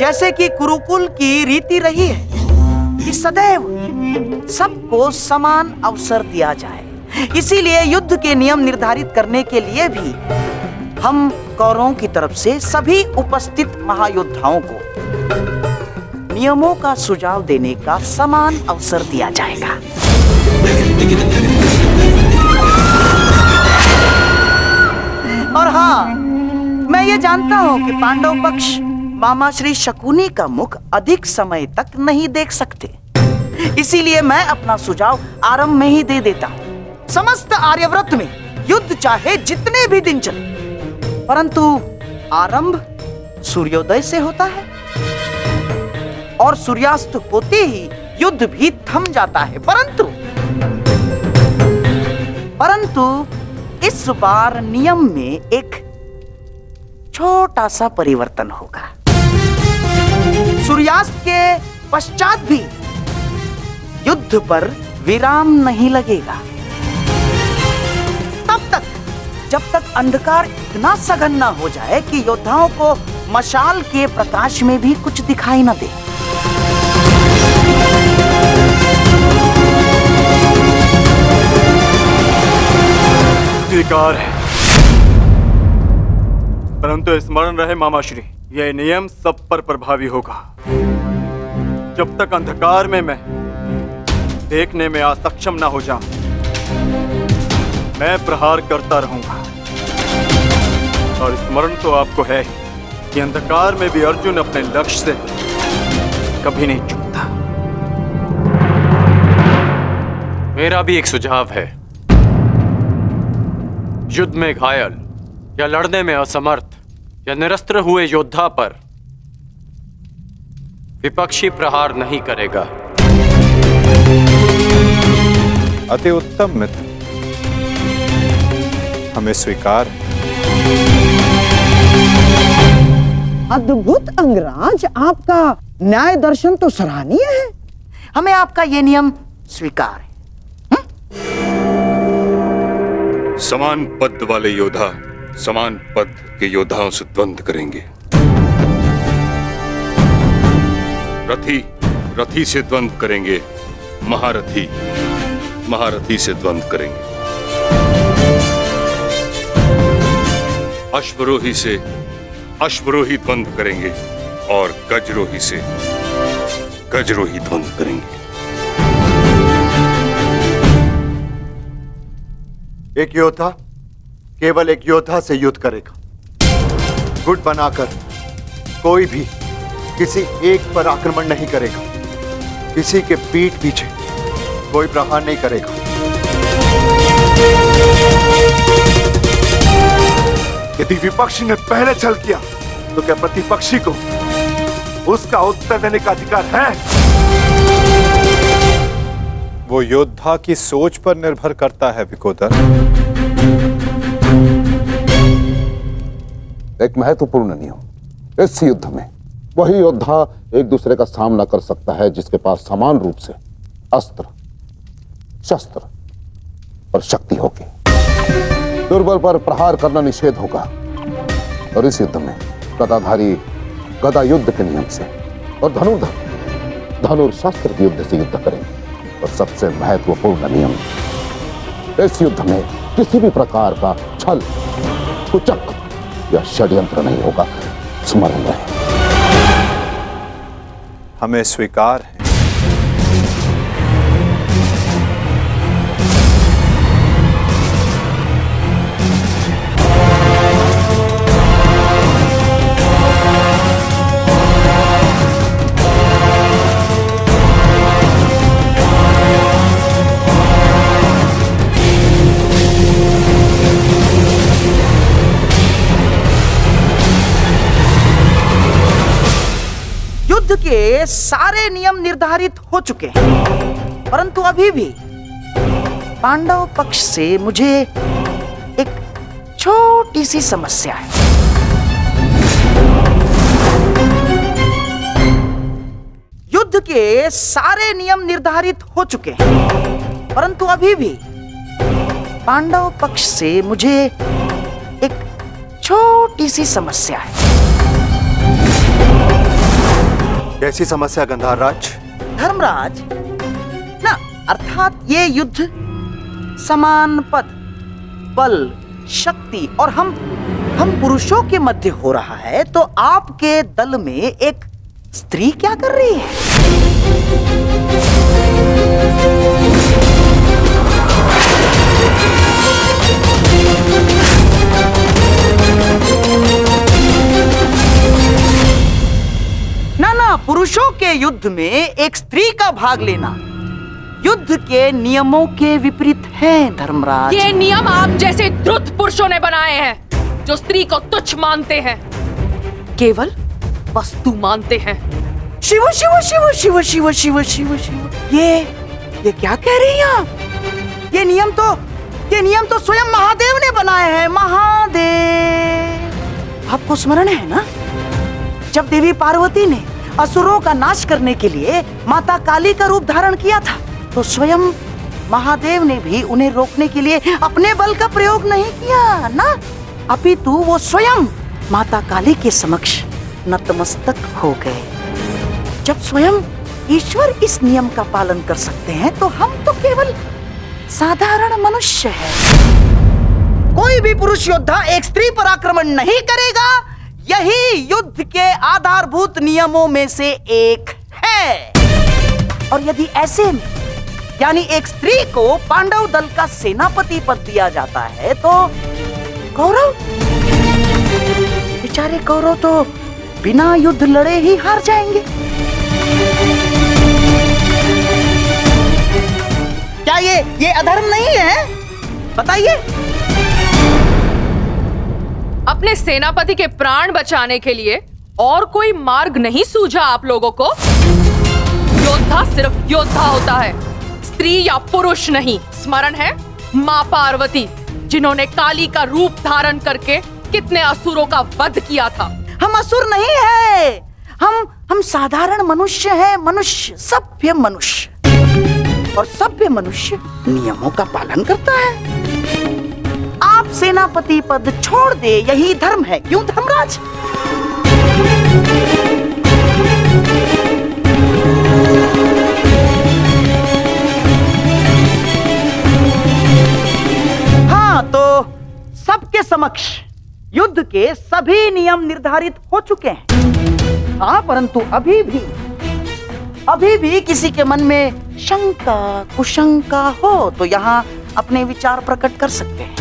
जैसे कि कुरुकुल की रीति रही है कि सदैव सबको समान अवसर दिया जाए, इसीलिए युद्ध के नियम निर्धारित करने के लिए भी हम कौरवों की तरफ से सभी उपस्थित महायोद्धाओं को नियमों का सुझाव देने का समान अवसर दिया जाएगा। और हाँ, मैं ये जानता हूं कि पांडव पक्ष मामा श्री शकुनी का मुख अधिक समय तक नहीं देख सकते, इसीलिए मैं अपना सुझाव आरंभ में ही दे देता हूं। समस्त आर्यव्रत में युद्ध चाहे जितने भी दिन चले, परंतु आरंभ सूर्योदय से होता है और सूर्यास्त होते ही युद्ध भी थम जाता है। परंतु इस बार नियम में एक छोटा सा परिवर्तन होगा। सूर्यास्त के पश्चात भी युद्ध पर विराम नहीं लगेगा, तब तक जब तक अंधकार इतना सघन न हो जाए कि योद्धाओं को मशाल के प्रकाश में भी कुछ दिखाई न दे। स्वीकार है, परंतु स्मरण रहे मामाश्री, यह नियम सब पर प्रभावी होगा। जब तक अंधकार में मैं देखने में असक्षम न हो जाऊं, मैं प्रहार करता रहूंगा। और स्मरण तो आपको है कि अंधकार में भी अर्जुन अपने लक्ष्य से कभी नहीं चूकता। मेरा भी एक सुझाव है। युद्ध में घायल या लड़ने में असमर्थ या निरस्त्र हुए योद्धा पर विपक्षी प्रहार नहीं करेगा। अति उत्तम मित्र, हमें स्वीकार है। अद्भुत अंगराज, आपका न्याय दर्शन तो सराहनीय है। हमें आपका ये नियम स्वीकार है। समान पद वाले योद्धा समान पद के योद्धाओं से द्वंद्व करेंगे। रथी रथी से द्वंद्व करेंगे, महारथी महारथी से द्वंद्व करेंगे, अश्वरोही से अश्वरोही द्वंद्व करेंगे और गजरोही से गजरोही द्वंद्व करेंगे। एक योद्धा केवल एक योद्धा से युद्ध करेगा। गुट बनाकर कोई भी किसी एक पर आक्रमण नहीं करेगा। किसी के पीठ पीछे कोई प्रहार नहीं करेगा। यदि विपक्षी ने पहले छल किया तो क्या प्रतिपक्षी को उसका उत्तर देने का अधिकार है? वो योद्धा की सोच पर निर्भर करता है विकोदर। एक महत्वपूर्ण नियम, इस युद्ध में वही योद्धा एक दूसरे का सामना कर सकता है जिसके पास समान रूप से अस्त्र, शस्त्र और शक्ति होगी। दुर्बल पर प्रहार करना निषेध होगा। और इस युद्ध में गदाधारी गदा युद्ध के नियम से और धनुर्धर धनुर्शस्त्र के युद्ध से युद्ध करेंगे। और सबसे महत्वपूर्ण नियम, इस युद्ध में किसी भी प्रकार का छल, कुचक या षड्यंत्र नहीं होगा। स्मरण रहे। हमें स्वीकार है। युद्ध के सारे नियम निर्धारित हो चुके हैं, परंतु अभी भी पांडव पक्ष से मुझे एक छोटी सी समस्या है। युद्ध के सारे नियम निर्धारित हो चुके हैं, परंतु अभी भी पांडव पक्ष से मुझे एक छोटी सी समस्या है। कैसी समस्या गंधार राज? धर्मराज ना, अर्थात ये युद्ध समान पद, बल, शक्ति और हम पुरुषों के मध्य हो रहा है, तो आपके दल में एक स्त्री क्या कर रही है? ना, पुरुषों के युद्ध में एक स्त्री का भाग लेना युद्ध के नियमों के विपरीत है धर्मराज। ये नियम आप जैसे द्रुत पुरुषों ने बनाए हैं, जो स्त्री को तुच्छ मानते हैं, केवल वस्तु मानते हैं। शिव शिव शिव शिव शिव शिव शिव शिव, ये क्या कह रही हैं आप? ये नियम तो स्वयं महादेव ने बनाए हैं। महादेव, आपको स्मरण है ना, जब देवी पार्वती ने असुरों का नाश करने के लिए माता काली का रूप धारण किया था, तो स्वयं महादेव ने भी उन्हें रोकने के लिए अपने बल का प्रयोग नहीं किया ना, अपितु वो स्वयं माता काली के समक्ष नतमस्तक हो गए। जब स्वयं ईश्वर इस नियम का पालन कर सकते हैं, तो हम तो केवल साधारण मनुष्य हैं। कोई भी पुरुष योद्धा एक स्त्री पर आक्रमण नहीं करेगा। यही युद्ध के आधारभूत नियमों में से एक है। और यदि ऐसे में यानी एक स्त्री को पांडव दल का सेनापति पद दिया जाता है, तो कौरव, बेचारे कौरव तो बिना युद्ध लड़े ही हार जाएंगे। क्या ये अधर्म नहीं है? बताइए। अपने सेनापति के प्राण बचाने के लिए और कोई मार्ग नहीं सूझा आप लोगों को? योद्धा सिर्फ योद्धा होता है, स्त्री या पुरुष नहीं। स्मरण है माँ पार्वती, जिन्होंने काली का रूप धारण करके कितने असुरों का वध किया था। हम असुर नहीं है, हम साधारण मनुष्य हैं, मनुष्य, सभ्य मनुष्य। और सभ्य मनुष्य नियमों का पालन करता है। आप सेनापति पद छोड़ दे, यही धर्म है, क्यों धर्मराज? हाँ, तो सबके समक्ष युद्ध के सभी नियम निर्धारित हो चुके हैं। हाँ, परंतु अभी भी किसी के मन में शंका कुशंका हो तो यहाँ अपने विचार प्रकट कर सकते हैं।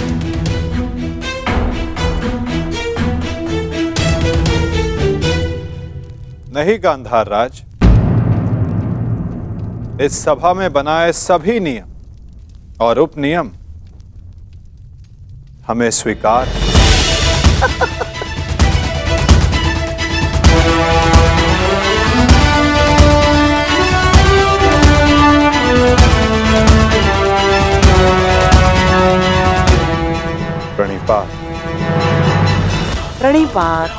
नहीं गांधार राज, इस सभा में बनाए सभी नियम और उपनियम हमें स्वीकार है। प्रणिपात। प्रणिपात।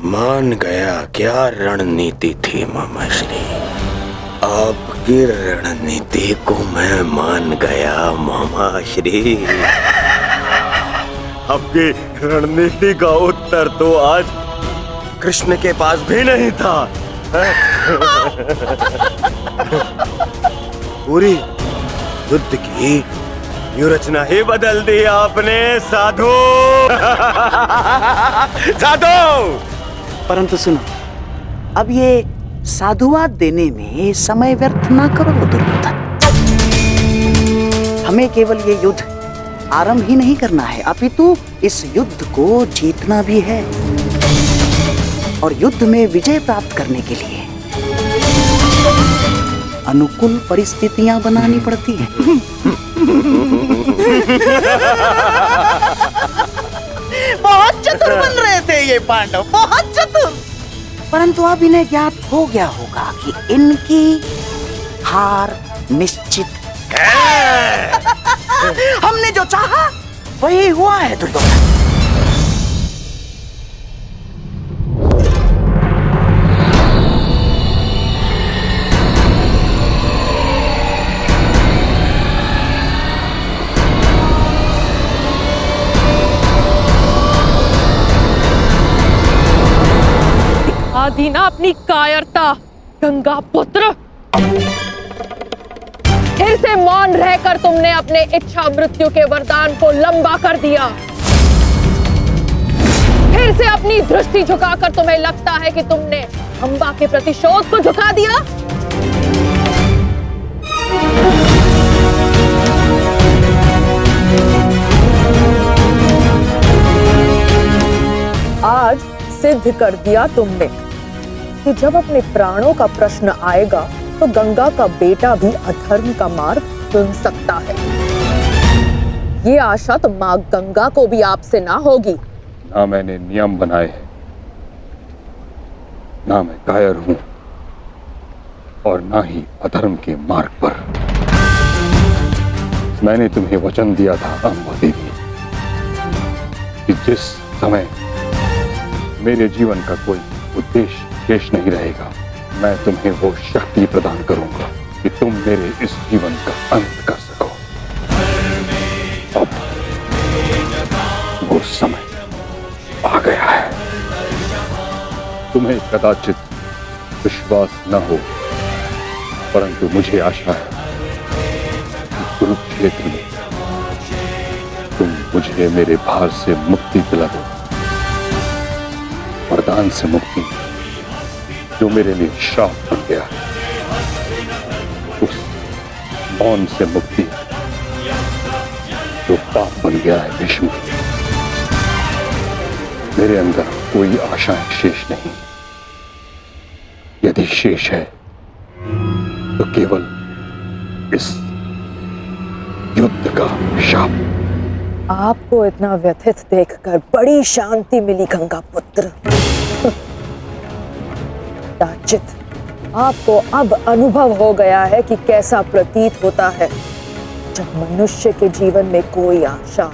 मान गया क्या रणनीति थी मामाश्री। आपकी रणनीति को मैं मान गया मामाश्री। आपकी रणनीति का उत्तर तो आज कृष्ण के पास भी नहीं था। पूरी युद्ध की व्यूरचना ही बदल दी आपने साधु। साधु! परंतु सुनो, अब ये साधुवाद देने में समय व्यर्थ ना करो दुर्योधन। हमें केवल ये युद्ध आरंभ ही नहीं करना है, अपितु इस युद्ध को जीतना भी है। और युद्ध में विजय प्राप्त करने के लिए अनुकूल परिस्थितियां बनानी पड़ती हैं। बहुत चतुर बन रहे थे ये पांडव, बहुत चतुर। परंतु अब इन्हें ज्ञात हो गया होगा कि इनकी हार निश्चित है। हमने जो चाहा वही हुआ है दुर्योधन। आधी ना अपनी कायरता गंगा पुत्र। फिर से मौन रहकर तुमने अपने इच्छा मृत्यु के वरदान को लंबा कर दिया। फिर से अपनी दृष्टि झुकाकर तुम्हें लगता है कि तुमने अंबा के प्रतिशोध को झुका दिया। आज सिद्ध कर दिया तुमने कि जब अपने प्राणों का प्रश्न आएगा तो गंगा का बेटा भी अधर्म का मार्ग चुन सकता है। ये आशा तो माँ गंगा को भी आपसे ना होगी। ना मैंने नियम बनाए हैं, ना मैं कायर हूं और ना ही अधर्म के मार्ग पर। मैंने तुम्हें वचन दिया था अम्बा देवी कि जिस समय मेरे जीवन का कोई उद्देश्य शेष नहीं रहेगा, मैं तुम्हें वो शक्ति प्रदान करूंगा कि तुम मेरे इस जीवन का अंत कर सको। अब वो समय आ गया है। तुम्हें कदाचित विश्वास न हो, परंतु मुझे आशा है कि कुरुक्षेत्र में तुम मुझे मेरे भार से मुक्ति दिला दो, वरदान से मुक्ति जो मेरे लिए श्राप बन गया है, उस मौन से मुक्ति जो पाप बन गया है। भीष्म, मेरे अंदर कोई आशाएं शेष नहीं, यदि शेष है तो केवल इस युद्ध का शाप। आपको इतना व्यथित देखकर बड़ी शांति मिली गंगा पुत्र। दाचित, आपको अब अनुभव हो गया है कि कैसा प्रतीत होता है जब मनुष्य के जीवन में कोई आशा,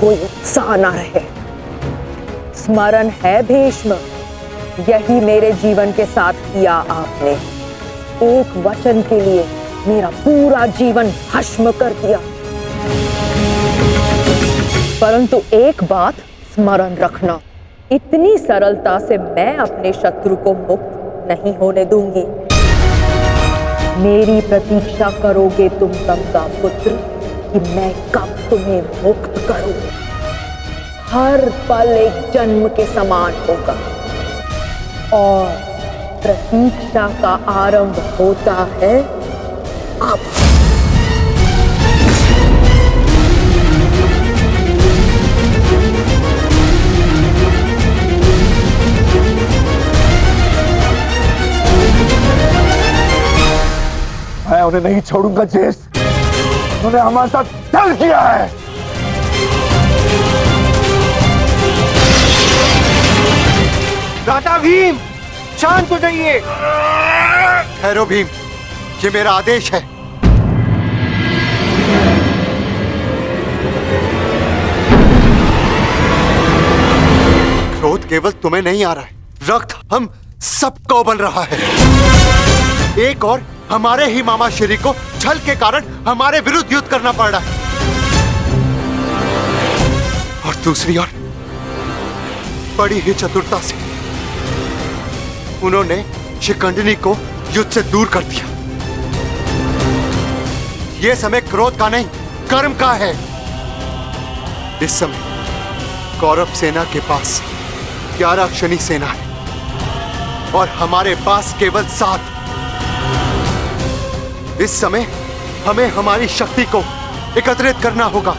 कोई उत्साह न रहे। स्मरण है भीष्म, यही मेरे जीवन के साथ किया आपने। एक वचन के लिए मेरा पूरा जीवन भस्म कर दिया। परंतु एक बात स्मरण रखना, इतनी सरलता से मैं अपने शत्रु को मुक्त नहीं होने दूंगी। मेरी प्रतीक्षा करोगे तुम गंगा पुत्र कि मैं कब तुम्हें मुक्त करूं। हर पल एक जन्म के समान होगा और प्रतीक्षा का आरंभ होता है अब। मैं उन्हें नहीं छोड़ूंगा जेस, उन्होंने हमारे साथ छल किया है। दादा भीम, शांत हो जाइए। ठहरो भीम, ये मेरा आदेश है। क्रोध केवल तुम्हें नहीं आ रहा है, रक्त हम सबको उबल रहा है। एक और हमारे ही मामा श्री को छल के कारण हमारे विरुद्ध युद्ध करना पड़ रहा है, और दूसरी ओर बड़ी ही चतुरता से उन्होंने शिखंडिनी को युद्ध से दूर कर दिया। यह समय क्रोध का नहीं, कर्म का है। इस समय कौरव सेना के पास 11 क्षणी सेना है और हमारे पास केवल 7। इस समय हमें हमारी शक्ति को एकत्रित करना होगा।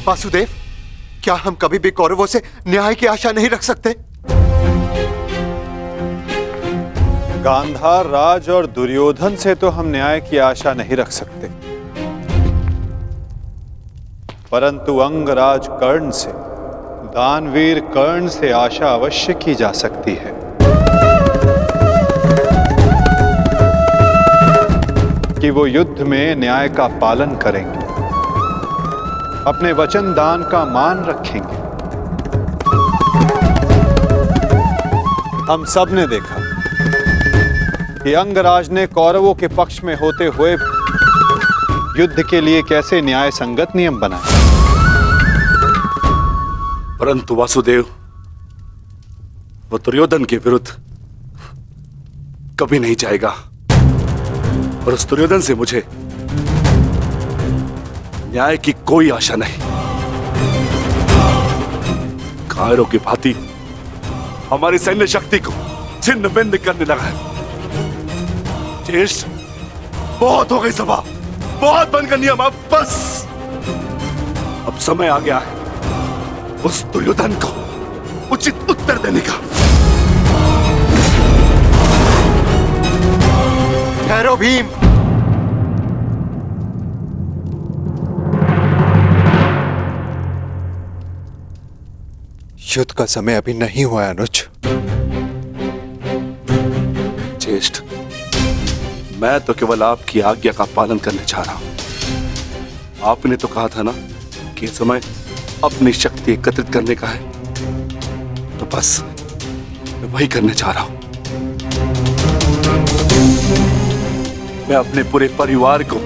वासुदेव, क्या हम कभी भी कौरवों से न्याय की आशा नहीं रख सकते? गांधार राज और दुर्योधन से तो हम न्याय की आशा नहीं रख सकते, परंतु अंगराज कर्ण से, दानवीर कर्ण से आशा अवश्य की जा सकती है। कि वो युद्ध में न्याय का पालन करेंगे, अपने वचन दान का मान रखेंगे। हम सब ने देखा कि अंगराज ने कौरवों के पक्ष में होते हुए युद्ध के लिए कैसे न्याय संगत नियम बनाए। परंतु वासुदेव, वो दुर्योधन के विरुद्ध कभी नहीं जाएगा, और उस दुर्योधन से मुझे न्याय की कोई आशा नहीं। कायरों की भांति हमारी सैन्य शक्ति को छिन्न भिन्न करने लगा है। ज्येष्ठ, बहुत हो गई सभा, बहुत बनकर नियम, अब बस। अब समय आ गया है उस दुर्योधन को उचित उत्तर देने का। ठहरो भीम, युद्ध का समय अभी नहीं हुआ है अनुज। ज्येष्ठ, मैं तो केवल आपकी आज्ञा का पालन करने जा रहा हूं। आपने तो कहा था ना कि समय अपनी शक्ति एकत्रित करने का है, तो बस मैं वही करने जा रहा हूं। मैं अपने पूरे परिवार को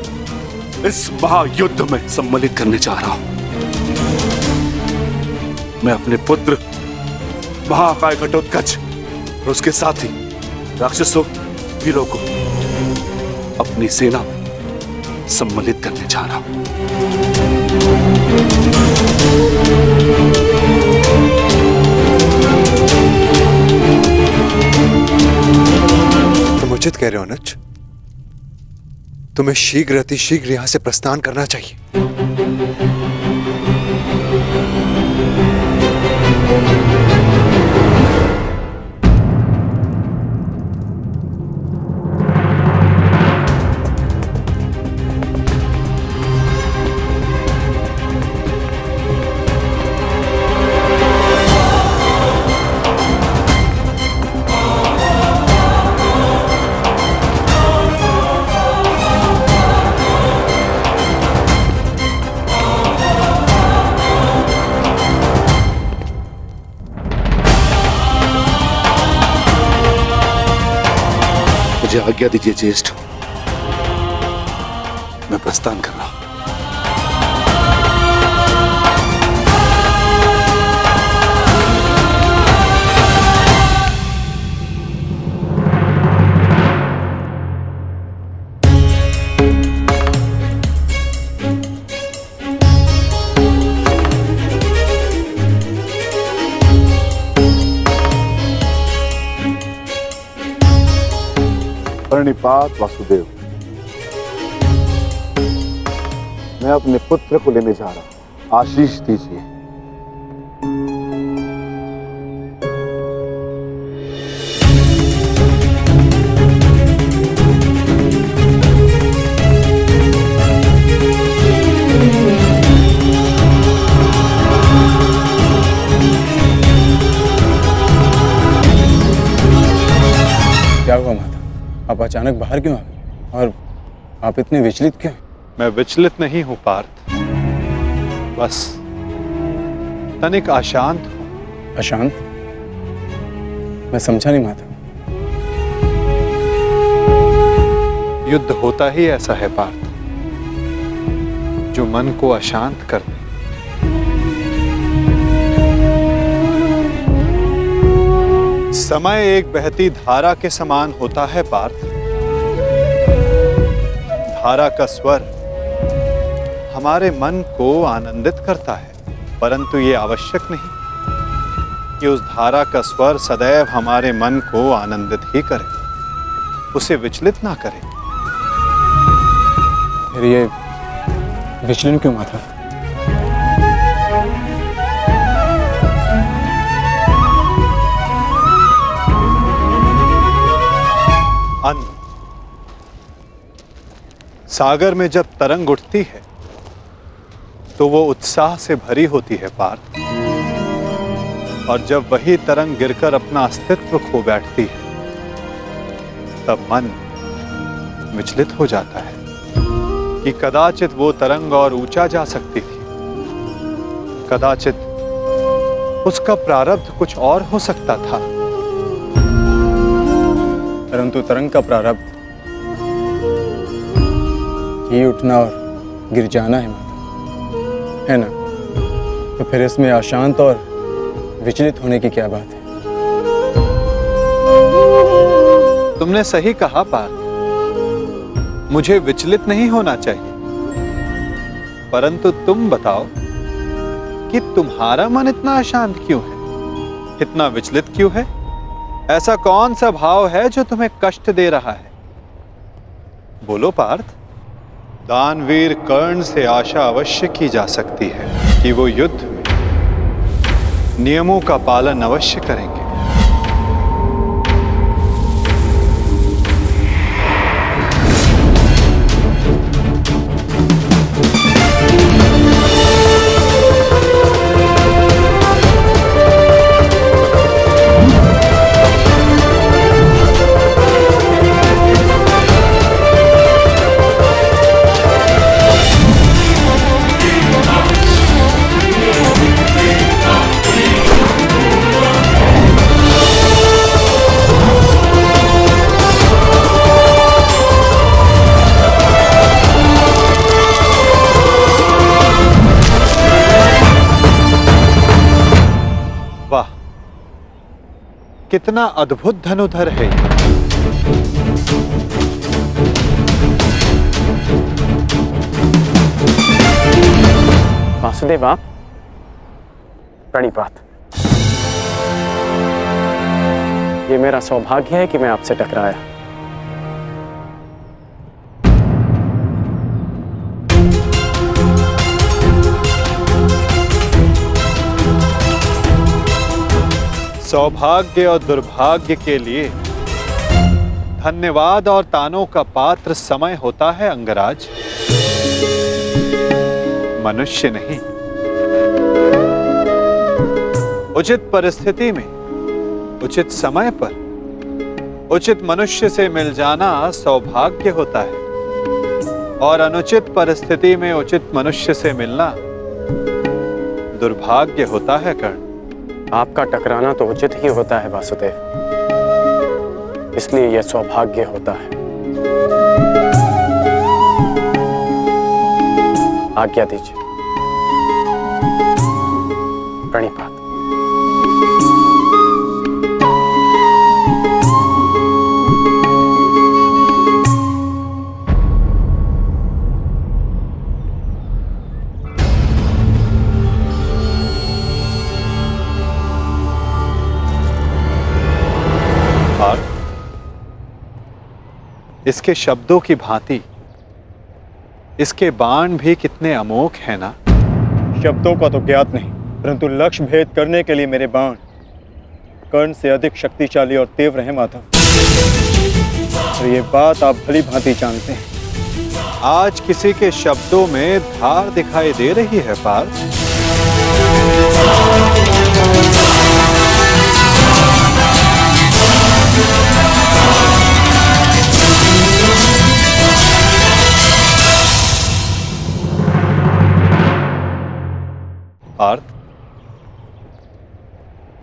इस महायुद्ध में सम्मिलित करने जा रहा हूं। मैं अपने पुत्र महाकाय घटोत्कच और उसके साथी राक्षसों, वीरों को अपनी सेना में सम्मिलित करने जा रहा हूं। तुम उचित कह रहे हो अनुज। तुम्हें शीघ्र अतिशीघ्र यहां से प्रस्थान करना चाहिए। मुझे आज्ञा दीजिए ज्येष्ठ, मैं प्रस्थान कर रहा हूं। प्रणिपात वासुदेव, मैं अपने पुत्र को लेने जा रहा हूं, आशीष दीजिए। क्या हुआ माता? आप अचानक बाहर क्यों आ गए? और आप इतने विचलित क्यों? मैं विचलित नहीं हूं पार्थ, बस तनिक अशांत हूं। अशांत? मैं समझा नहीं माता। युद्ध होता ही ऐसा है पार्थ, जो मन को अशांत कर दे। समय एक बहती धारा के समान होता है पार्थ। धारा का स्वर हमारे मन को आनंदित करता है, परंतु ये आवश्यक नहीं कि उस धारा का स्वर सदैव हमारे मन को आनंदित ही करे, उसे विचलित ना करे। फिर ये विचलन क्यों माता? अन्न, सागर में जब तरंग उठती है तो वो उत्साह से भरी होती है पार्थ, और जब वही तरंग गिरकर अपना अस्तित्व खो बैठती है तब मन विचलित हो जाता है कि कदाचित वो तरंग और ऊंचा जा सकती थी, कदाचित उसका प्रारब्ध कुछ और हो सकता था। परंतु तरंग का प्रारब्ध ही उठना और गिर जाना है माता, है ना? तो फिर इसमें अशांत और विचलित होने की क्या बात है? तुमने सही कहा पार्थ, मुझे विचलित नहीं होना चाहिए, परंतु तुम बताओ कि तुम्हारा मन इतना अशांत क्यों है, इतना विचलित क्यों है? ऐसा कौन सा भाव है जो तुम्हें कष्ट दे रहा है? बोलो पार्थ। दानवीर कर्ण से आशा अवश्य की जा सकती है कि वो युद्ध में नियमों का पालन अवश्य करेंगे। वाह, कितना अद्भुत धनुधर है ये। वासुदेव आप प्रणिपात। ये मेरा सौभाग्य है कि मैं आपसे टकराया। सौभाग्य और दुर्भाग्य के लिए धन्यवाद और तानों का पात्र समय होता है अंगराज, मनुष्य नहीं। उचित परिस्थिति में उचित समय पर उचित मनुष्य से मिल जाना सौभाग्य होता है और अनुचित परिस्थिति में उचित मनुष्य से मिलना दुर्भाग्य होता है कर्ण। आपका टकराना तो उचित ही होता है वासुदेव, इसलिए यह सौभाग्य होता है। आज्ञा दीजिए। प्रणिपात। इसके शब्दों की भांति इसके बाण भी कितने अमोघ हैं ना। शब्दों का तो ज्ञात नहीं, परंतु लक्ष्य भेद करने के लिए मेरे बाण कर्ण से अधिक शक्तिशाली और तीव्र हैं माधव, और ये बात आप भली भांति जानते हैं। आज किसी के शब्दों में धार दिखाई दे रही है पार्थ। पार्थ,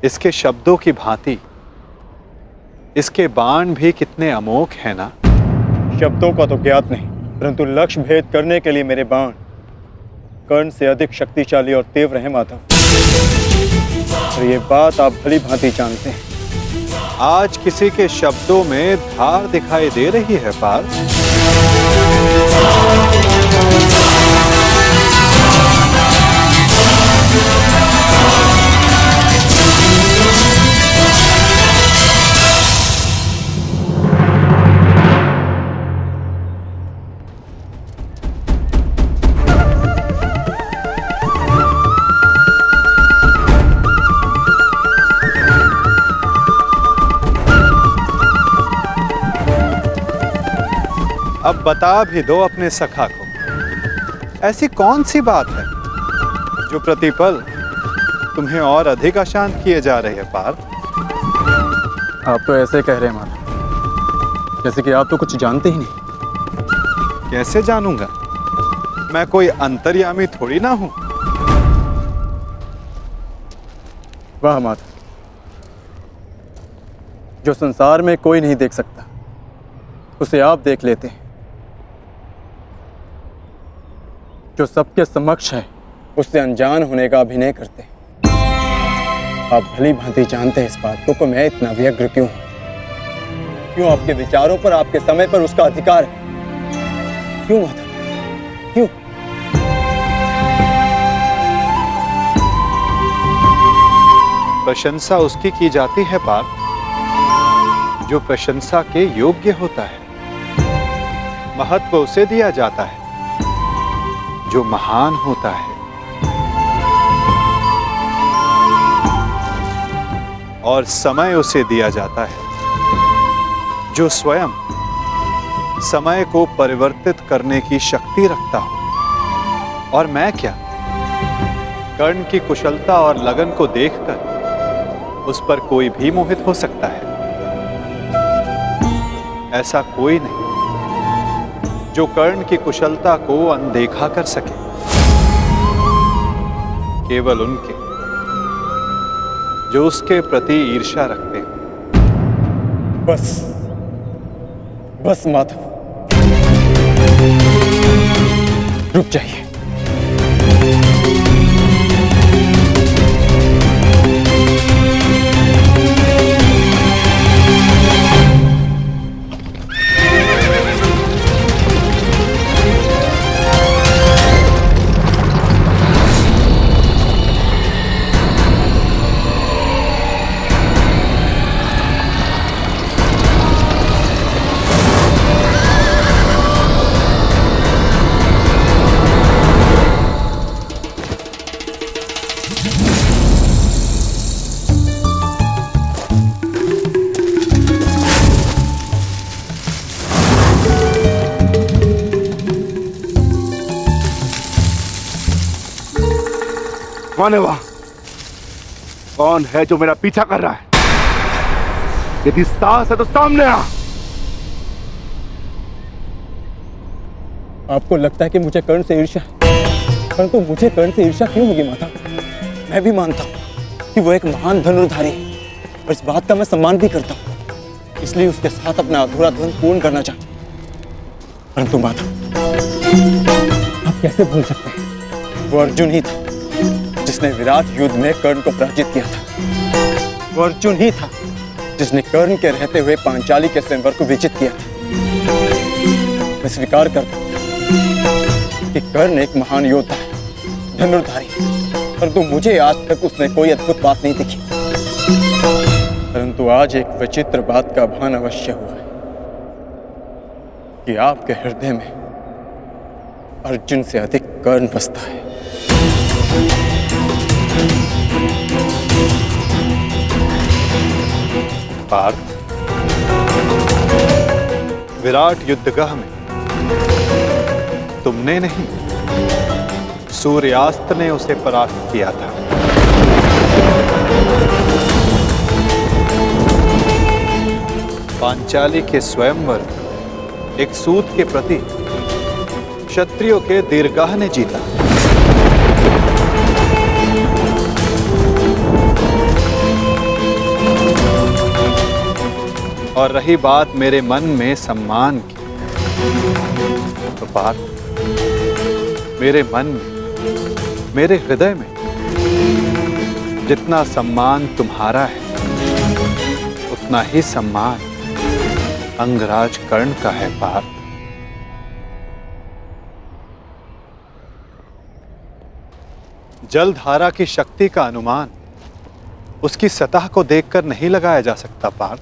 इसके शब्दों की भांति इसके बाण भी कितने अमोघ हैं ना। शब्दों का तो ज्ञात नहीं, परंतु लक्ष्य भेद करने के लिए मेरे बाण कर्ण से अधिक शक्तिशाली और तीव्र हैं माधव, और ये बात आप भली भांति जानते हैं। आज किसी के शब्दों में धार दिखाई दे रही है पार्थ। अब बता भी दो अपने सखा को, ऐसी कौन सी बात है जो प्रतिपल तुम्हें और अधिक अशांत किए जा रहे हैं पार्थ। आप तो ऐसे कह रहे हैं माधव, जैसे कि आप तो कुछ जानते ही नहीं। कैसे जानूंगा, मैं कोई अंतर्यामी थोड़ी ना हूं। वाह माधव, जो संसार में कोई नहीं देख सकता उसे आप देख लेते हैं, जो सबके समक्ष है उससे अनजान होने का अभिनय करते हैं। आप भली भांति जानते हैं इस बात को मैं इतना व्यग्र क्यों हूं, क्यों आपके विचारों पर, आपके समय पर उसका अधिकार है। क्यों माधव, क्यों? प्रशंसा उसकी की जाती है पार्थ जो प्रशंसा के योग्य होता है। महत्व उसे दिया जाता है जो महान होता है, और समय उसे दिया जाता है जो स्वयं समय को परिवर्तित करने की शक्ति रखता हो। और मैं क्या, कर्ण की कुशलता और लगन को देखकर उस पर कोई भी मोहित हो सकता है। ऐसा कोई नहीं जो कर्ण की कुशलता को अनदेखा कर सके, केवल उनके जो उसके प्रति ईर्ष्या रखते हैं। बस बस माधव, रुक जाइए। कौन है वहां? कौन है जो मेरा पीछा कर रहा है? यदि साहस है तो सामने आ। आपको लगता है कि मुझे कर्ण से ईर्ष्या है, परंतु मुझे कर्ण से ईर्ष्या क्यों होगी माता? मैं भी मानता हूँ कि वो एक महान धनुर्धारी है और इस बात का मैं सम्मान भी करता हूँ, इसलिए उसके साथ अपना अधूरा द्वंद पूर्ण करना चाहता हूँ। परंतु माता, आप कैसे भूल सकते हैं वो अर्जुन ही था जिसने विराट युद्ध में कर्ण को पराजित किया था। वो अर्जुन ही था जिसने कर्ण के रहते हुए पांचाली के स्वयंवर को विजित किया था। मैं स्वीकार करता हूं कि कर्ण एक महान योद्धा है, धनुर्धारी, परंतु मुझे आज तक उसमें कोई अद्भुत बात नहीं दिखी। परंतु आज एक विचित्र बात का भान अवश्य हुआ है कि आपके हृदय में अर्जुन से अधिक कर्ण बसता है। पार्थ, विराट युद्धगाह में तुमने नहीं, सूर्यास्त ने उसे परास्त किया था। पांचाली के स्वयंवर एक सूत के प्रति क्षत्रियों के दीर्घाह ने जीता। और रही बात मेरे मन में सम्मान की, तो बात मेरे मन में, मेरे हृदय में जितना सम्मान तुम्हारा है, उतना ही सम्मान अंगराज कर्ण का है। पार्थ, जलधारा की शक्ति का अनुमान उसकी सतह को देखकर नहीं लगाया जा सकता। पार्थ,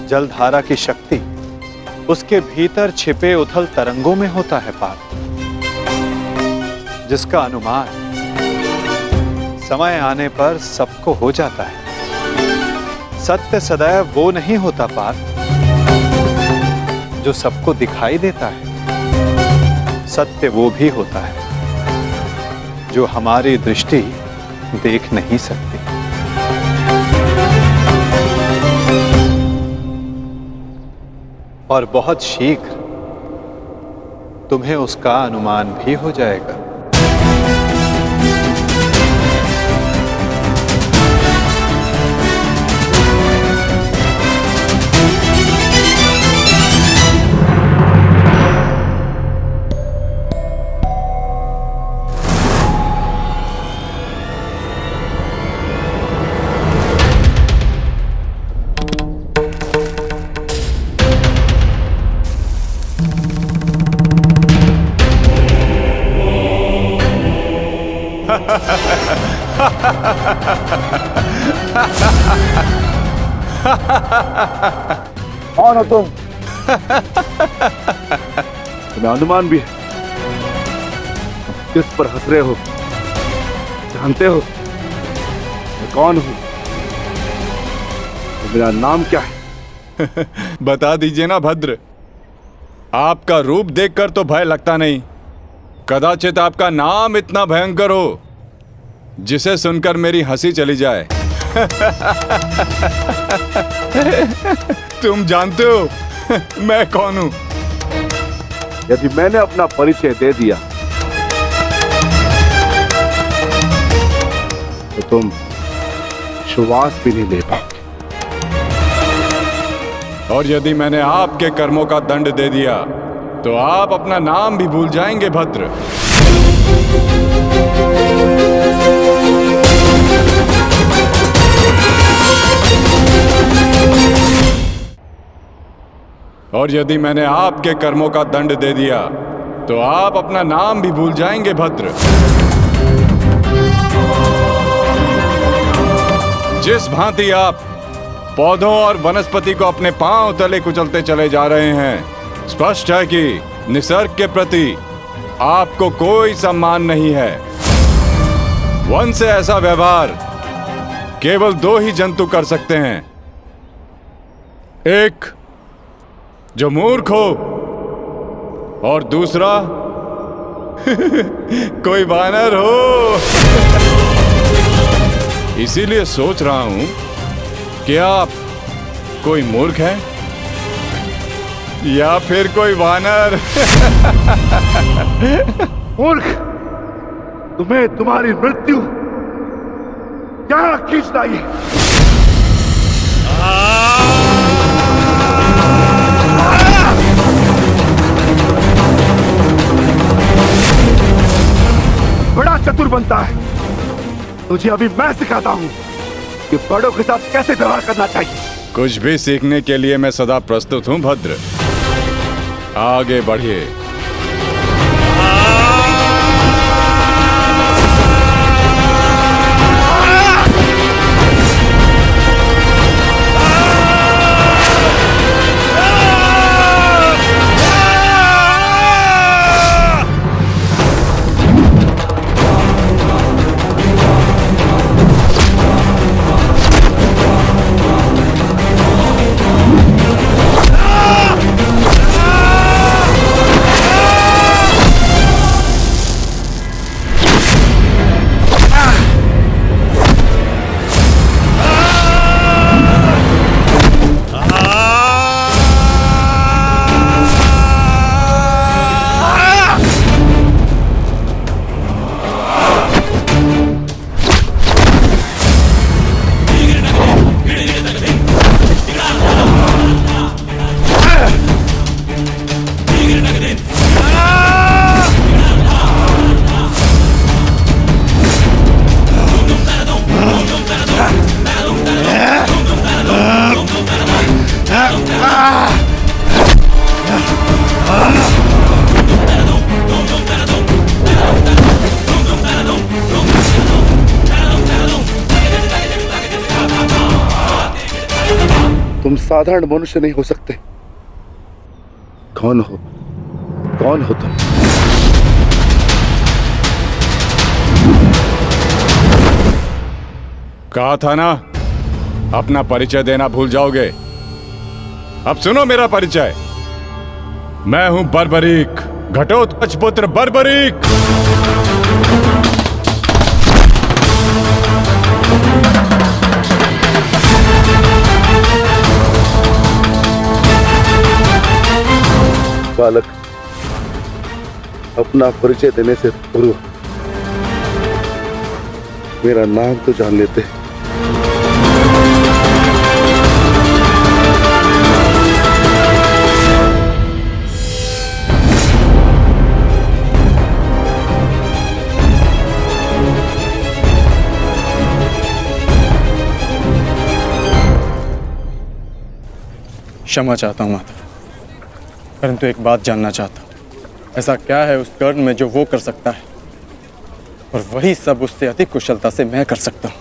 जलधारा की शक्ति उसके भीतर छिपे उथल तरंगों में होता है। पार्थ, जिसका अनुमान समय आने पर सबको हो जाता है। सत्य सदैव वो नहीं होता पार्थ जो सबको दिखाई देता है। सत्य वो भी होता है जो हमारी दृष्टि देख नहीं सकती। और बहुत शीघ्र तुम्हें उसका अनुमान भी हो जाएगा। कौन हो तुम? तुम्हें अनुमान भी है? किस पर हंस रहे हो? जानते हो मैं कौन हूं? मेरा नाम क्या है? बता दीजिए ना भद्र। आपका रूप देखकर तो भय लगता नहीं, कदाचित आपका नाम इतना भयंकर हो जिसे सुनकर मेरी हंसी चली जाए। तुम जानते हो मैं कौन हूं? यदि मैंने अपना परिचय दे दिया तो तुम श्वास भी नहीं ले पाओगे। और यदि मैंने आपके कर्मों का दंड दे दिया तो आप अपना नाम भी भूल जाएंगे भद्र। और यदि मैंने आपके कर्मों का दंड दे दिया तो आप अपना नाम भी भूल जाएंगे भद्र। जिस भांति आप पौधों और वनस्पति को अपने पांव तले कुचलते चले जा रहे हैं, स्पष्ट है कि निसर्ग के प्रति आपको कोई सम्मान नहीं है। वन से ऐसा व्यवहार केवल दो ही जंतु कर सकते हैं, एक जो मूर्ख हो और दूसरा कोई वानर हो। इसीलिए सोच रहा हूं कि आप कोई मूर्ख है या फिर कोई वानर। मूर्ख, तुम्हें तुम्हारी मृत्यु क्या खींच लाई। बड़ा चतुर बनता है, तुझे अभी मैं सिखाता हूं कि बड़ों के साथ कैसे व्यवहार करना चाहिए। कुछ भी सीखने के लिए मैं सदा प्रस्तुत हूं भद्र। आगे बढ़िए। तुम साधारण मनुष्य नहीं हो सकते। कौन हो? कौन हो तुम? कहा था ना, अपना परिचय देना भूल जाओगे। अब सुनो मेरा परिचय। मैं हूं बर्बरीक, घटोत्कच पुत्र बर्बरीक। बालक, अपना परिचय देने से पूर्व मेरा नाम तो जान लेते। क्षमा चाहता हूं माता, परंतु एक बात जानना चाहता हूं। ऐसा क्या है उस कर्ण में जो वो कर सकता है और वही सब उससे अधिक कुशलता से मैं कर सकता हूं?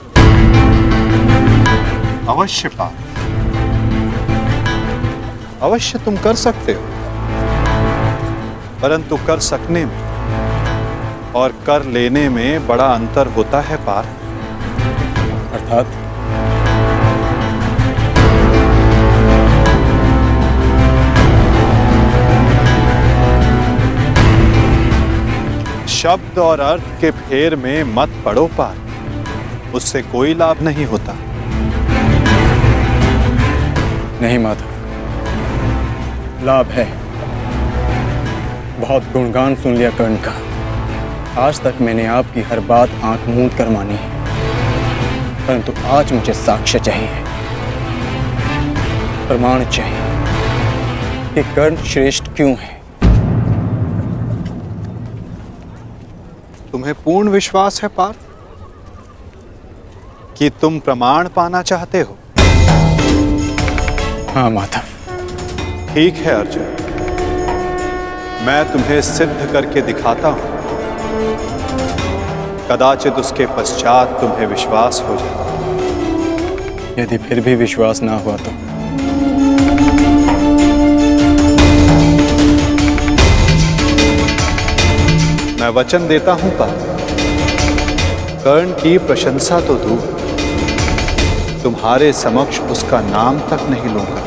अवश्य पार्थ, अवश्य तुम कर सकते हो, परंतु कर सकने में और कर लेने में बड़ा अंतर होता है पार्थ। अर्थात? शब्द और अर्थ के फेर में मत पड़ो पार्थ, उससे कोई लाभ नहीं होता। नहीं माधव, लाभ है। बहुत गुणगान सुन लिया कर्ण का। आज तक मैंने आपकी हर बात आंख मूंद कर मानी है, परंतु आज मुझे साक्ष्य चाहिए, प्रमाण चाहिए कि कर्ण श्रेष्ठ क्यों है। तुम्हें पूर्ण विश्वास है पार्थ कि तुम प्रमाण पाना चाहते हो? हाँ माधव। ठीक है अर्जुन, मैं तुम्हें सिद्ध करके दिखाता हूं। कदाचित उसके पश्चात तुम्हें विश्वास हो जाए। यदि फिर भी विश्वास ना हुआ तो? मैं वचन देता हूं पार्थ, कर्ण की प्रशंसा तो दूर, तुम्हारे समक्ष उसका नाम तक नहीं लूंगा।